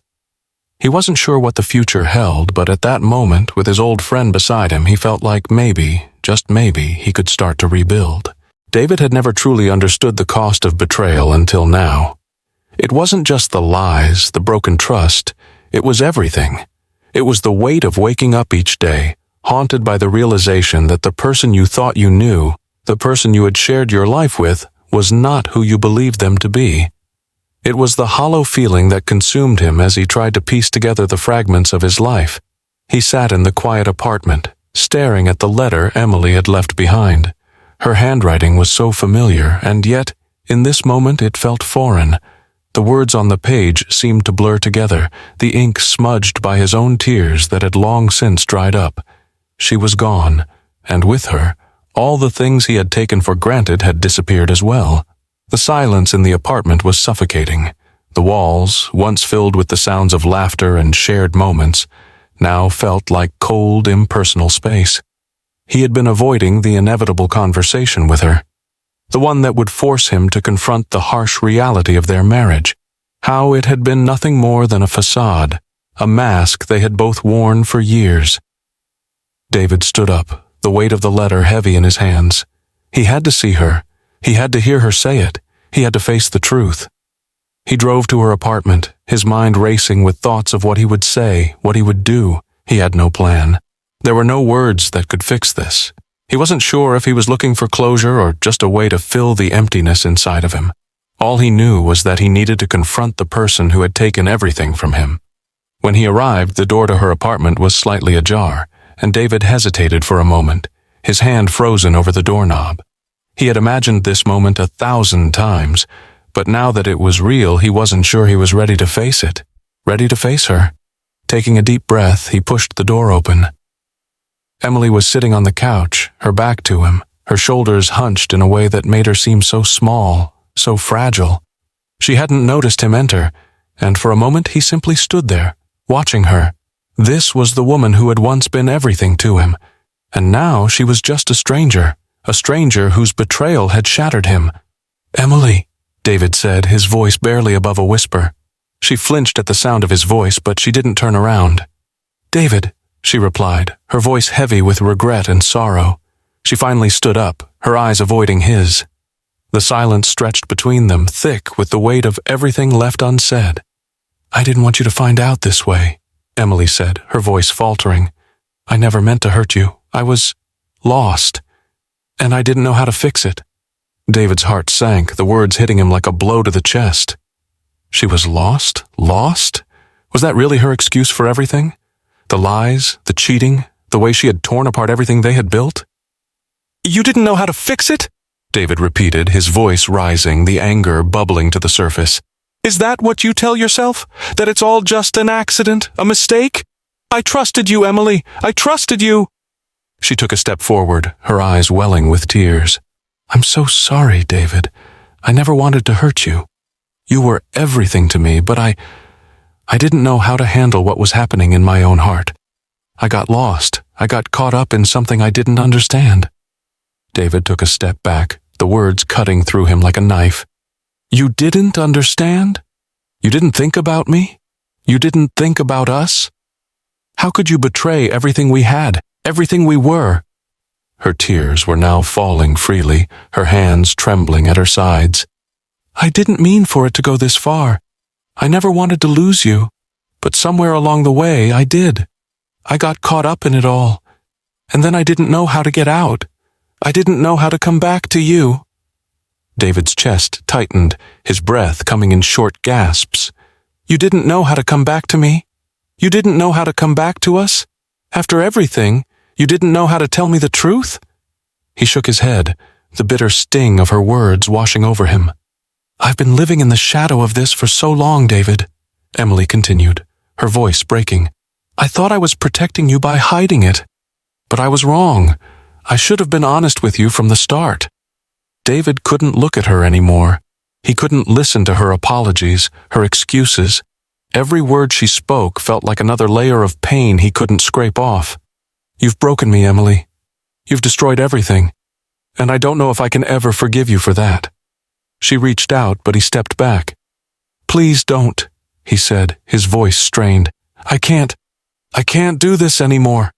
He wasn't sure what the future held, but at that moment, with his old friend beside him, he felt like maybe, just maybe, he could start to rebuild. David had never truly understood the cost of betrayal until now. It wasn't just the lies, the broken trust. It was everything. It was the weight of waking up each day, haunted by the realization that the person you thought you knew, the person you had shared your life with, was not who you believed them to be. It was the hollow feeling that consumed him as he tried to piece together the fragments of his life. He sat in the quiet apartment, staring at the letter Emily had left behind. Her handwriting was so familiar, and yet, in this moment, it felt foreign. The words on the page seemed to blur together, the ink smudged by his own tears that had long since dried up. She was gone, and with her, all the things he had taken for granted had disappeared as well. The silence in the apartment was suffocating. The walls, once filled with the sounds of laughter and shared moments, now felt like cold, impersonal space. He had been avoiding the inevitable conversation with her, the one that would force him to confront the harsh reality of their marriage, how it had been nothing more than a facade, a mask they had both worn for years. David stood up, the weight of the letter heavy in his hands. He had to see her. He had to hear her say it. He had to face the truth. He drove to her apartment, his mind racing with thoughts of what he would say, what he would do. He had no plan. There were no words that could fix this. He wasn't sure if he was looking for closure or just a way to fill the emptiness inside of him. All he knew was that he needed to confront the person who had taken everything from him. When he arrived, the door to her apartment was slightly ajar, and David hesitated for a moment, his hand frozen over the doorknob. He had imagined this moment 1,000 times, but now that it was real, he wasn't sure he was ready to face it, ready to face her. Taking a deep breath, he pushed the door open. Emily was sitting on the couch, her back to him, her shoulders hunched in a way that made her seem so small, so fragile. She hadn't noticed him enter, and for a moment he simply stood there, watching her. This was the woman who had once been everything to him, and now she was just a stranger whose betrayal had shattered him. "Emily," David said, his voice barely above a whisper. She flinched at the sound of his voice, but she didn't turn around. "David," she replied, her voice heavy with regret and sorrow. She finally stood up, her eyes avoiding his. The silence stretched between them, thick with the weight of everything left unsaid. "I didn't want you to find out this way," Emily said, her voice faltering. "I never meant to hurt you. I was lost, and I didn't know how to fix it." David's heart sank, the words hitting him like a blow to the chest. She was lost? Lost? Was that really her excuse for everything? The lies, the cheating, the way she had torn apart everything they had built? "You didn't know how to fix it?" David repeated, his voice rising, the anger bubbling to the surface. "Is that what you tell yourself? That it's all just an accident, a mistake? I trusted you, Emily. I trusted you." She took a step forward, her eyes welling with tears. "I'm so sorry, David. I never wanted to hurt you. You were everything to me, but I didn't know how to handle what was happening in my own heart. I got lost. I got caught up in something I didn't understand." David took a step back, the words cutting through him like a knife. "You didn't understand? You didn't think about me? You didn't think about us? How could you betray everything we had, everything we were?" Her tears were now falling freely, her hands trembling at her sides. "I didn't mean for it to go this far. I never wanted to lose you, but somewhere along the way I did. I got caught up in it all, and then I didn't know how to get out. I didn't know how to come back to you." David's chest tightened, his breath coming in short gasps. "You didn't know how to come back to me? You didn't know how to come back to us? After everything, you didn't know how to tell me the truth?" He shook his head, the bitter sting of her words washing over him. "I've been living in the shadow of this for so long, David," Emily continued, her voice breaking. "I thought I was protecting you by hiding it. But I was wrong. I should have been honest with you from the start." David couldn't look at her anymore. He couldn't listen to her apologies, her excuses. Every word she spoke felt like another layer of pain he couldn't scrape off. "You've broken me, Emily. You've destroyed everything, and I don't know if I can ever forgive you for that." She reached out, but he stepped back. "Please don't," he said, his voice strained. I can't do this anymore."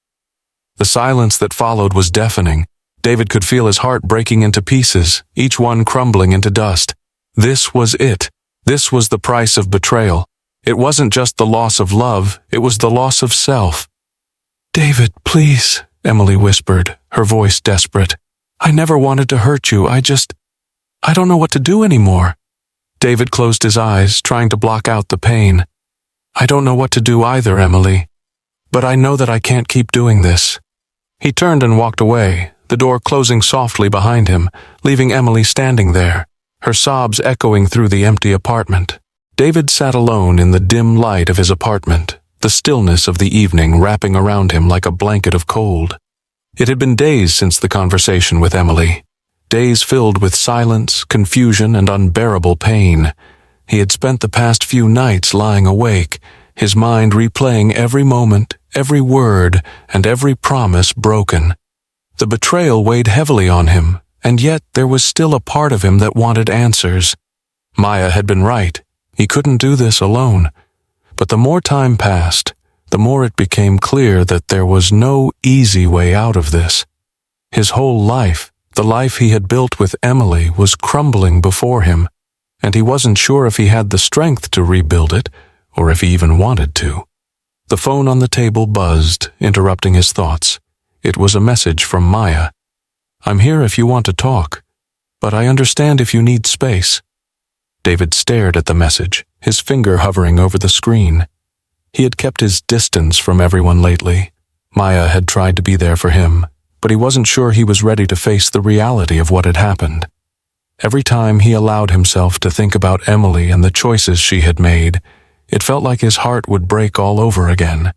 The silence that followed was deafening. David could feel his heart breaking into pieces, each one crumbling into dust. This was it. This was the price of betrayal. It wasn't just the loss of love, it was the loss of self. "David, please," Emily whispered, her voice desperate. "I never wanted to hurt you. I don't know what to do anymore." David closed his eyes, trying to block out the pain. "I don't know what to do either, Emily. But I know that I can't keep doing this." He turned and walked away, the door closing softly behind him, leaving Emily standing there, her sobs echoing through the empty apartment. David sat alone in the dim light of his apartment, the stillness of the evening wrapping around him like a blanket of cold. It had been days since the conversation with Emily, days filled with silence, confusion, and unbearable pain. He had spent the past few nights lying awake, his mind replaying every moment, every word, and every promise broken. The betrayal weighed heavily on him, and yet there was still a part of him that wanted answers. Maya had been right. He couldn't do this alone. But the more time passed, the more it became clear that there was no easy way out of this. His whole life, the life he had built with Emily, was crumbling before him, and he wasn't sure if he had the strength to rebuild it, or if he even wanted to. The phone on the table buzzed, interrupting his thoughts. It was a message from Maya. "I'm here if you want to talk, but I understand if you need space." David stared at the message, his finger hovering over the screen. He had kept his distance from everyone lately. Maya had tried to be there for him, but he wasn't sure he was ready to face the reality of what had happened. Every time he allowed himself to think about Emily and the choices she had made, it felt like his heart would break all over again.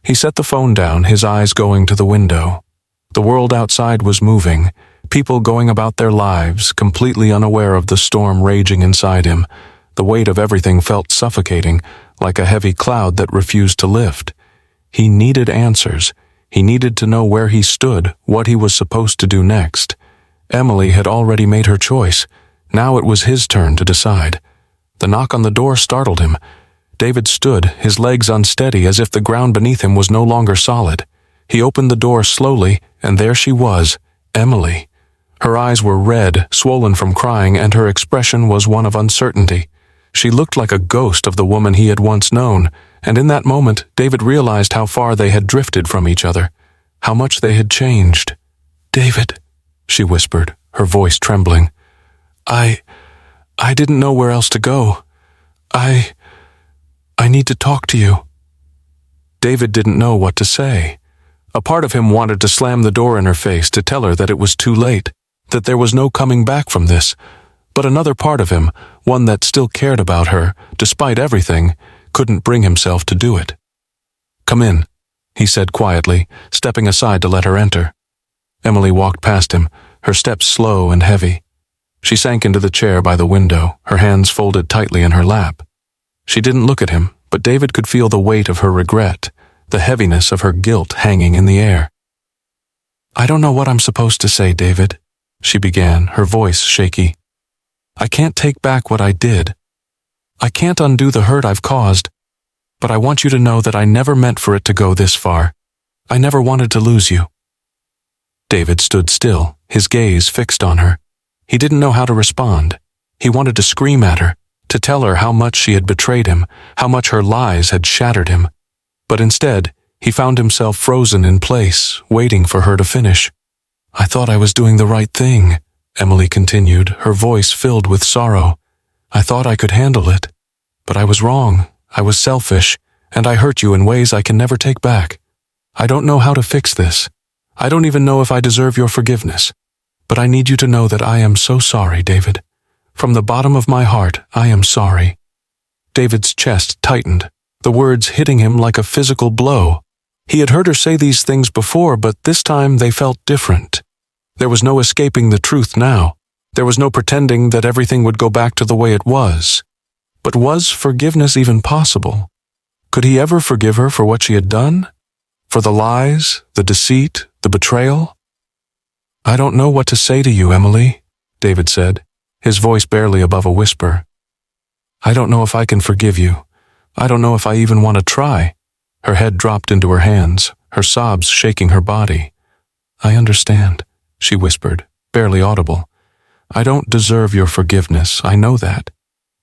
He set the phone down, his eyes going to the window. The world outside was moving, people going about their lives, completely unaware of the storm raging inside him. The weight of everything felt suffocating, like a heavy cloud that refused to lift. He needed answers. He needed to know where he stood, what he was supposed to do next. Emily had already made her choice. Now it was his turn to decide. The knock on the door startled him. David stood, his legs unsteady, as if the ground beneath him was no longer solid. He opened the door slowly, and there she was, Emily. Her eyes were red, swollen from crying, and her expression was one of uncertainty. She looked like a ghost of the woman he had once known, and in that moment David realized how far they had drifted from each other, how much they had changed. "David," she whispered, her voice trembling. I didn't know where else to go. I need to talk to you." David didn't know what to say. A part of him wanted to slam the door in her face to tell her that it was too late, that there was no coming back from this. But another part of him, one that still cared about her, despite everything, couldn't bring himself to do it. "Come in," he said quietly, stepping aside to let her enter. Emily walked past him, her steps slow and heavy. She sank into the chair by the window, her hands folded tightly in her lap. She didn't look at him, but David could feel the weight of her regret, the heaviness of her guilt hanging in the air. "I don't know what I'm supposed to say, David," she began, her voice shaky. "I can't take back what I did. I can't undo the hurt I've caused, but I want you to know that I never meant for it to go this far. I never wanted to lose you." David stood still, his gaze fixed on her. He didn't know how to respond. He wanted to scream at her, to tell her how much she had betrayed him, how much her lies had shattered him. But instead, he found himself frozen in place, waiting for her to finish. "I thought I was doing the right thing," Emily continued, her voice filled with sorrow. "I thought I could handle it. But I was wrong. I was selfish, and I hurt you in ways I can never take back. I don't know how to fix this. I don't even know if I deserve your forgiveness. But I need you to know that I am so sorry, David. From the bottom of my heart, I am sorry." David's chest tightened, the words hitting him like a physical blow. He had heard her say these things before, but this time they felt different. There was no escaping the truth now. There was no pretending that everything would go back to the way it was. But was forgiveness even possible? Could he ever forgive her for what she had done? For the lies, the deceit, the betrayal? "I don't know what to say to you, Emily," David said, his voice barely above a whisper. "I don't know if I can forgive you. I don't know if I even want to try." Her head dropped into her hands, her sobs shaking her body. "I understand," she whispered, barely audible. "I don't deserve your forgiveness, I know that.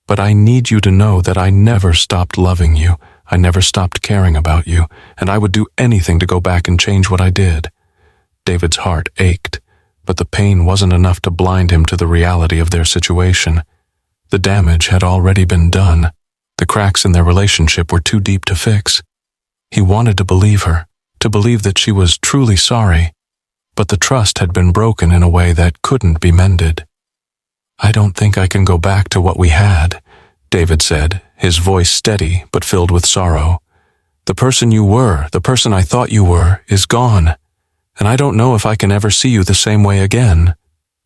But I need you to know that I never stopped loving you. I never stopped caring about you, and I would do anything to go back and change what I did." David's heart ached, but the pain wasn't enough to blind him to the reality of their situation. The damage had already been done. The cracks in their relationship were too deep to fix. He wanted to believe her, to believe that she was truly sorry, but the trust had been broken in a way that couldn't be mended. "I don't think I can go back to what we had," David said, his voice steady but filled with sorrow. "The person you were, the person I thought you were, is gone, and I don't know if I can ever see you the same way again."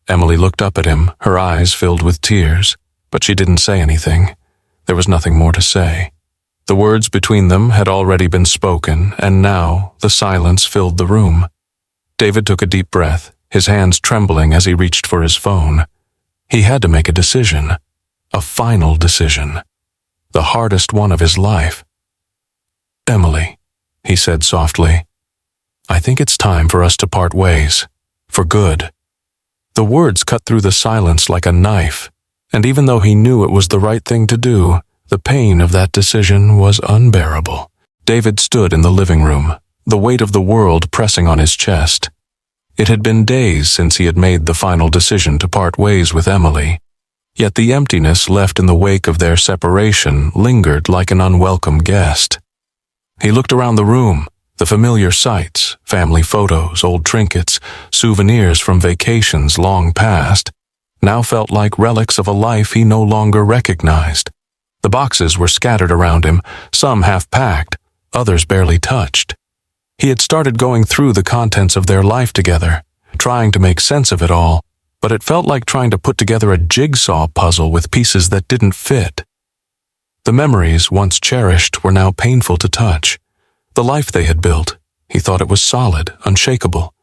Emily looked up at him, her eyes filled with tears, but she didn't say anything. There was nothing more to say. The words between them had already been spoken, and now the silence filled the room. David took a deep breath, his hands trembling as he reached for his phone. He had to make a decision, a final decision, the hardest one of his life. "Emily," he said softly, "I think it's time for us to part ways, for good." The words cut through the silence like a knife, and even though he knew it was the right thing to do, the pain of that decision was unbearable. David stood in the living room, the weight of the world pressing on his chest. It had been days since he had made the final decision to part ways with Emily, yet the emptiness left in the wake of their separation lingered like an unwelcome guest. He looked around the room. The familiar sights, family photos, old trinkets, souvenirs from vacations long past, now felt like relics of a life he no longer recognized. The boxes were scattered around him, some half-packed, others barely touched. He had started going through the contents of their life together, trying to make sense of it all, but it felt like trying to put together a jigsaw puzzle with pieces that didn't fit. The memories, once cherished, were now painful to touch. The life they had built, he thought it was solid, unshakable.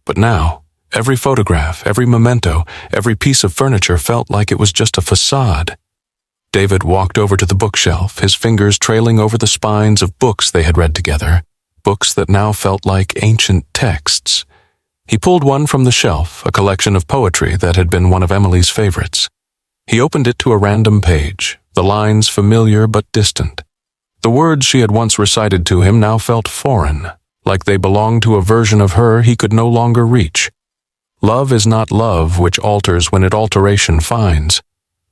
But now, every photograph, every memento, every piece of furniture felt like it was just a facade. David walked over to the bookshelf, his fingers trailing over the spines of books they had read together, books that now felt like ancient texts. He pulled one from the shelf, a collection of poetry that had been one of Emily's favorites. He opened it to a random page, the lines familiar but distant. The words she had once recited to him now felt foreign, like they belonged to a version of her he could no longer reach. "Love is not love which alters when it alteration finds."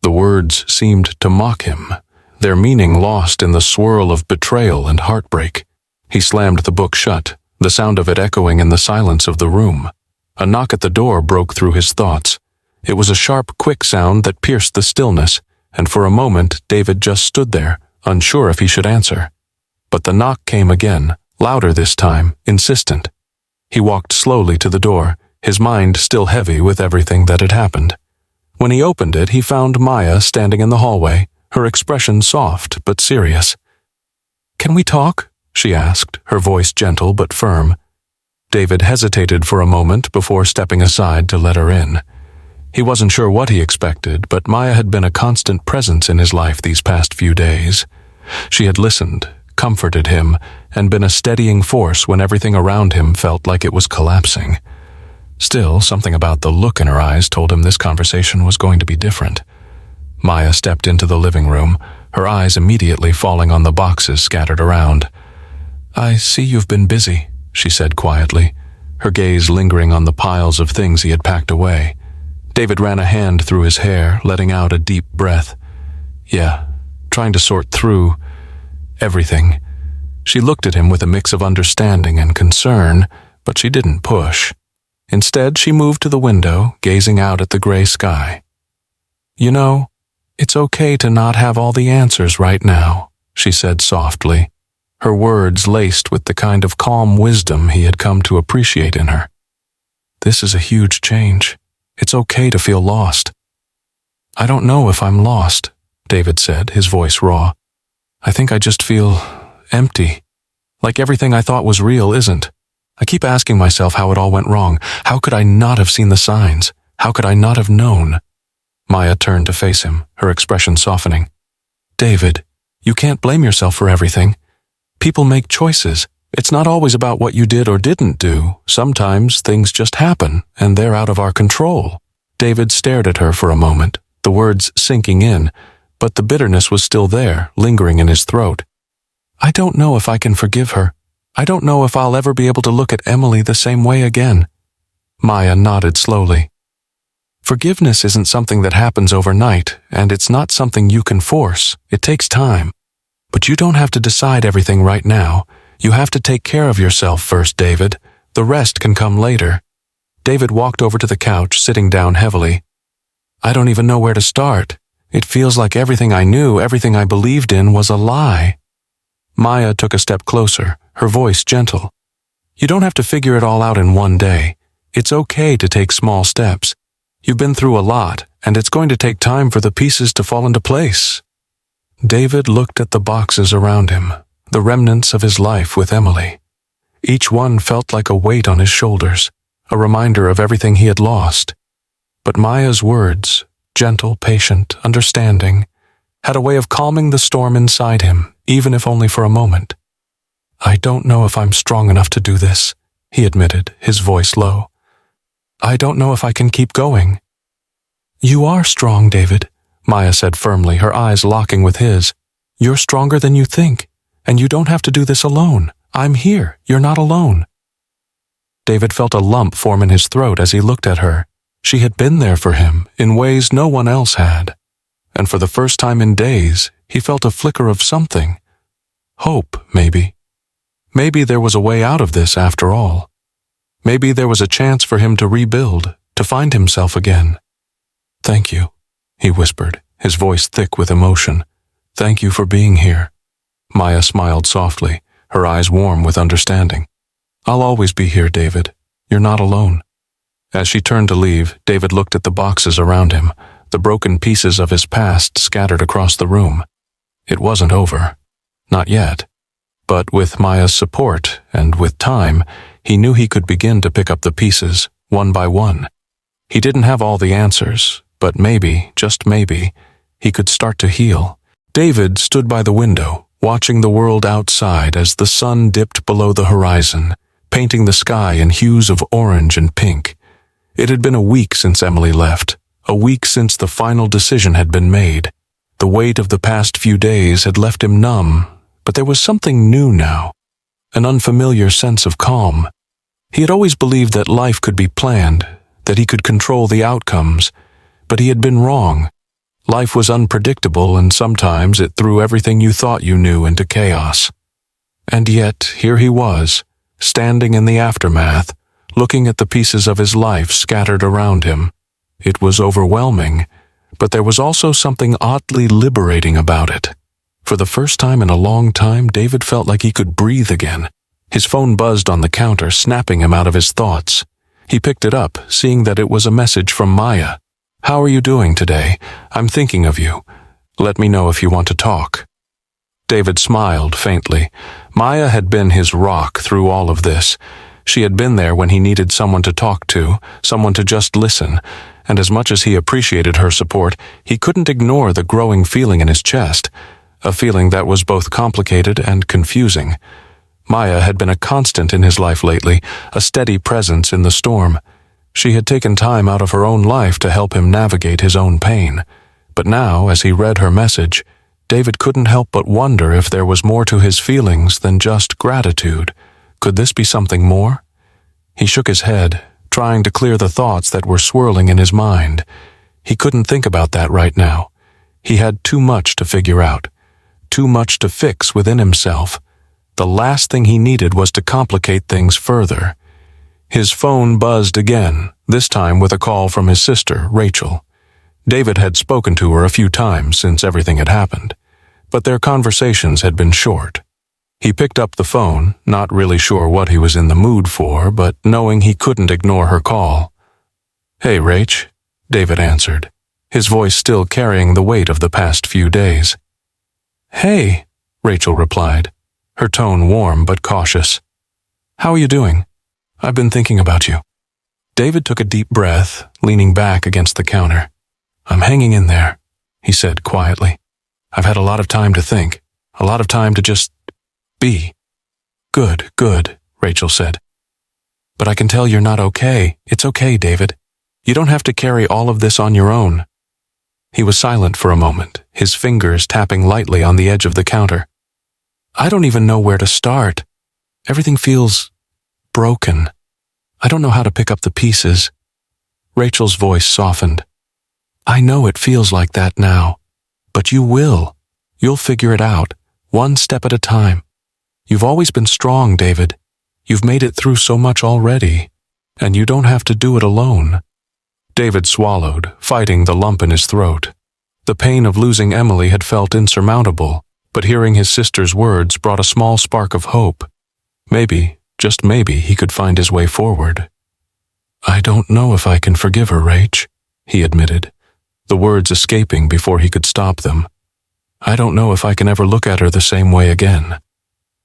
The words seemed to mock him, their meaning lost in the swirl of betrayal and heartbreak. He slammed the book shut, the sound of it echoing in the silence of the room. A knock at the door broke through his thoughts. It was a sharp, quick sound that pierced the stillness, and for a moment David just stood there, unsure if he should answer. But the knock came again, louder this time, insistent. He walked slowly to the door, his mind still heavy with everything that had happened. When he opened it, he found Maya standing in the hallway, her expression soft but serious. "Can we talk?" she asked, her voice gentle but firm. David hesitated for a moment before stepping aside to let her in. He wasn't sure what he expected, but Maya had been a constant presence in his life these past few days. She had listened, comforted him, and been a steadying force when everything around him felt like it was collapsing. Still, something about the look in her eyes told him this conversation was going to be different. Maya stepped into the living room, her eyes immediately falling on the boxes scattered around. "I see you've been busy," she said quietly, her gaze lingering on the piles of things he had packed away. David ran a hand through his hair, letting out a deep breath. "Yeah, trying to sort through everything." She looked at him with a mix of understanding and concern, but she didn't push. Instead, she moved to the window, gazing out at the gray sky. "You know, it's okay to not have all the answers right now," she said softly, her words laced with the kind of calm wisdom he had come to appreciate in her. "This is a huge change. It's okay to feel lost." "I don't know if I'm lost," David said, his voice raw. "I think I just feel empty, like everything I thought was real isn't. I keep asking myself how it all went wrong. How could I not have seen the signs? How could I not have known?" Maya turned to face him, her expression softening. "David, you can't blame yourself for everything. People make choices. It's not always about what you did or didn't do. Sometimes things just happen, and they're out of our control." David stared at her for a moment, the words sinking in, but the bitterness was still there, lingering in his throat. I don't know if I can forgive her. I don't know if I'll ever be able to look at Emily the same way again. Maya nodded slowly. Forgiveness isn't something that happens overnight, and it's not something you can force. It takes time. But you don't have to decide everything right now. You have to take care of yourself first, David. The rest can come later. David walked over to the couch, sitting down heavily. I don't even know where to start. It feels like everything I knew, everything I believed in, was a lie. Maya took a step closer, her voice gentle. You don't have to figure it all out in one day. It's okay to take small steps. You've been through a lot, and it's going to take time for the pieces to fall into place. David looked at the boxes around him, the remnants of his life with Emily. Each one felt like a weight on his shoulders, a reminder of everything he had lost. But Maya's words, gentle, patient, understanding, had a way of calming the storm inside him, even if only for a moment. I don't know if I'm strong enough to do this, he admitted, his voice low. I don't know if I can keep going. You are strong, David, Maya said firmly, her eyes locking with his. You're stronger than you think, and you don't have to do this alone. I'm here. You're not alone. David felt a lump form in his throat as he looked at her. She had been there for him in ways no one else had. And for the first time in days, he felt a flicker of something. Hope, maybe. Maybe there was a way out of this after all. Maybe there was a chance for him to rebuild, to find himself again. Thank you, he whispered, his voice thick with emotion. Thank you for being here. Maya smiled softly, her eyes warm with understanding. I'll always be here, David. You're not alone. As she turned to leave, David looked at the boxes around him, the broken pieces of his past scattered across the room. It wasn't over. Not yet. But with Maya's support, and with time, he knew he could begin to pick up the pieces, one by one. He didn't have all the answers, but maybe, just maybe, he could start to heal. David stood by the window, watching the world outside as the sun dipped below the horizon, painting the sky in hues of orange and pink. It had been a week since Emily left, a week since the final decision had been made. The weight of the past few days had left him numb, but there was something new now, an unfamiliar sense of calm. He had always believed that life could be planned, that he could control the outcomes, but he had been wrong. Life was unpredictable, and sometimes it threw everything you thought you knew into chaos. And yet, here he was, standing in the aftermath, looking at the pieces of his life scattered around him. It was overwhelming, but there was also something oddly liberating about it. For the first time in a long time, David felt like he could breathe again. His phone buzzed on the counter, snapping him out of his thoughts. He picked it up, seeing that it was a message from Maya. How are you doing today? I'm thinking of you. Let me know if you want to talk. David smiled faintly. Maya had been his rock through all of this. She had been there when he needed someone to talk to, someone to just listen, and as much as he appreciated her support, he couldn't ignore the growing feeling in his chest, a feeling that was both complicated and confusing. Maya had been a constant in his life lately, a steady presence in the storm. She had taken time out of her own life to help him navigate his own pain. But now, as he read her message, David couldn't help but wonder if there was more to his feelings than just gratitude. Could this be something more? He shook his head, trying to clear the thoughts that were swirling in his mind. He couldn't think about that right now. He had too much to figure out, too much to fix within himself. The last thing he needed was to complicate things further. His phone buzzed again, this time with a call from his sister, Rachel. David had spoken to her a few times since everything had happened, but their conversations had been short. He picked up the phone, not really sure what he was in the mood for, but knowing he couldn't ignore her call. Hey, Rach, David answered, his voice still carrying the weight of the past few days. Hey, Rachel replied, her tone warm but cautious. How are you doing? I've been thinking about you. David took a deep breath, leaning back against the counter. I'm hanging in there, he said quietly. I've had a lot of time to think, a lot of time to just be. Good, Rachel said. But I can tell you're not okay. It's okay, David. You don't have to carry all of this on your own. He was silent for a moment, his fingers tapping lightly on the edge of the counter. I don't even know where to start. Everything feels broken. I don't know how to pick up the pieces. Rachel's voice softened. I know it feels like that now, but you will. You'll figure it out, one step at a time. You've always been strong, David. You've made it through so much already, and you don't have to do it alone. David swallowed, fighting the lump in his throat. The pain of losing Emily had felt insurmountable, but hearing his sister's words brought a small spark of hope. Maybe, just maybe, he could find his way forward. I don't know if I can forgive her, Rach, he admitted, the words escaping before he could stop them. I don't know if I can ever look at her the same way again.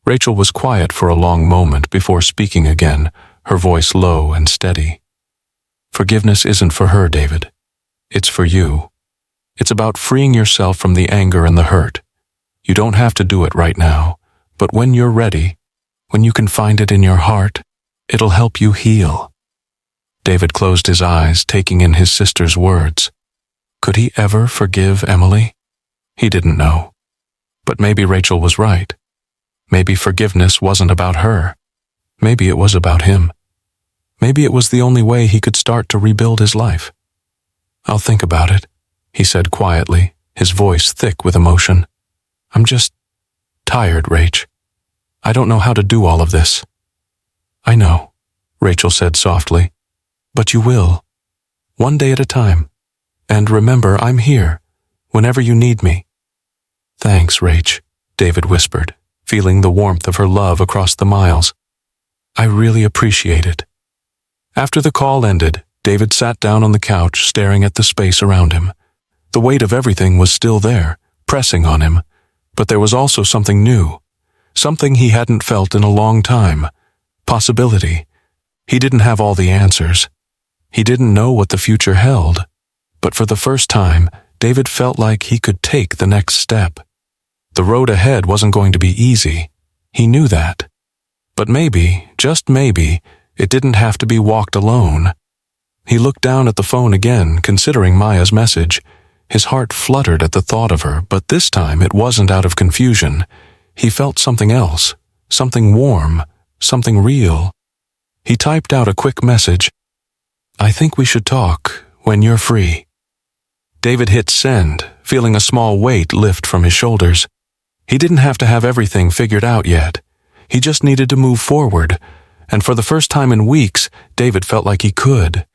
Rachel was quiet for a long moment before speaking again, her voice low and steady. Forgiveness isn't for her, David. It's for you. It's about freeing yourself from the anger and the hurt. You don't have to do it right now, but when you're ready, when you can find it in your heart, it'll help you heal. David closed his eyes, taking in his sister's words. Could he ever forgive Emily? He didn't know. But maybe Rachel was right. Maybe forgiveness wasn't about her. Maybe it was about him. Maybe it was the only way he could start to rebuild his life. I'll think about it, he said quietly, his voice thick with emotion. I'm just tired, Rach. I don't know how to do all of this. I know, Rachel said softly. But you will. One day at a time. And remember, I'm here, whenever you need me. Thanks, Rach, David whispered, feeling the warmth of her love across the miles. I really appreciate it. After the call ended, David sat down on the couch, staring at the space around him. The weight of everything was still there, pressing on him, but there was also something new, something he hadn't felt in a long time, possibility. He didn't have all the answers. He didn't know what the future held, but for the first time, David felt like he could take the next step. The road ahead wasn't going to be easy. He knew that. But maybe, just maybe, it didn't have to be walked alone. He looked down at the phone again, considering Maya's message. His heart fluttered at the thought of her, but this time it wasn't out of confusion. He felt something else, something warm, something real. He typed out a quick message. I think we should talk when you're free. David hit send, feeling a small weight lift from his shoulders. He didn't have to have everything figured out yet. He just needed to move forward, and for the first time in weeks, David felt like he could.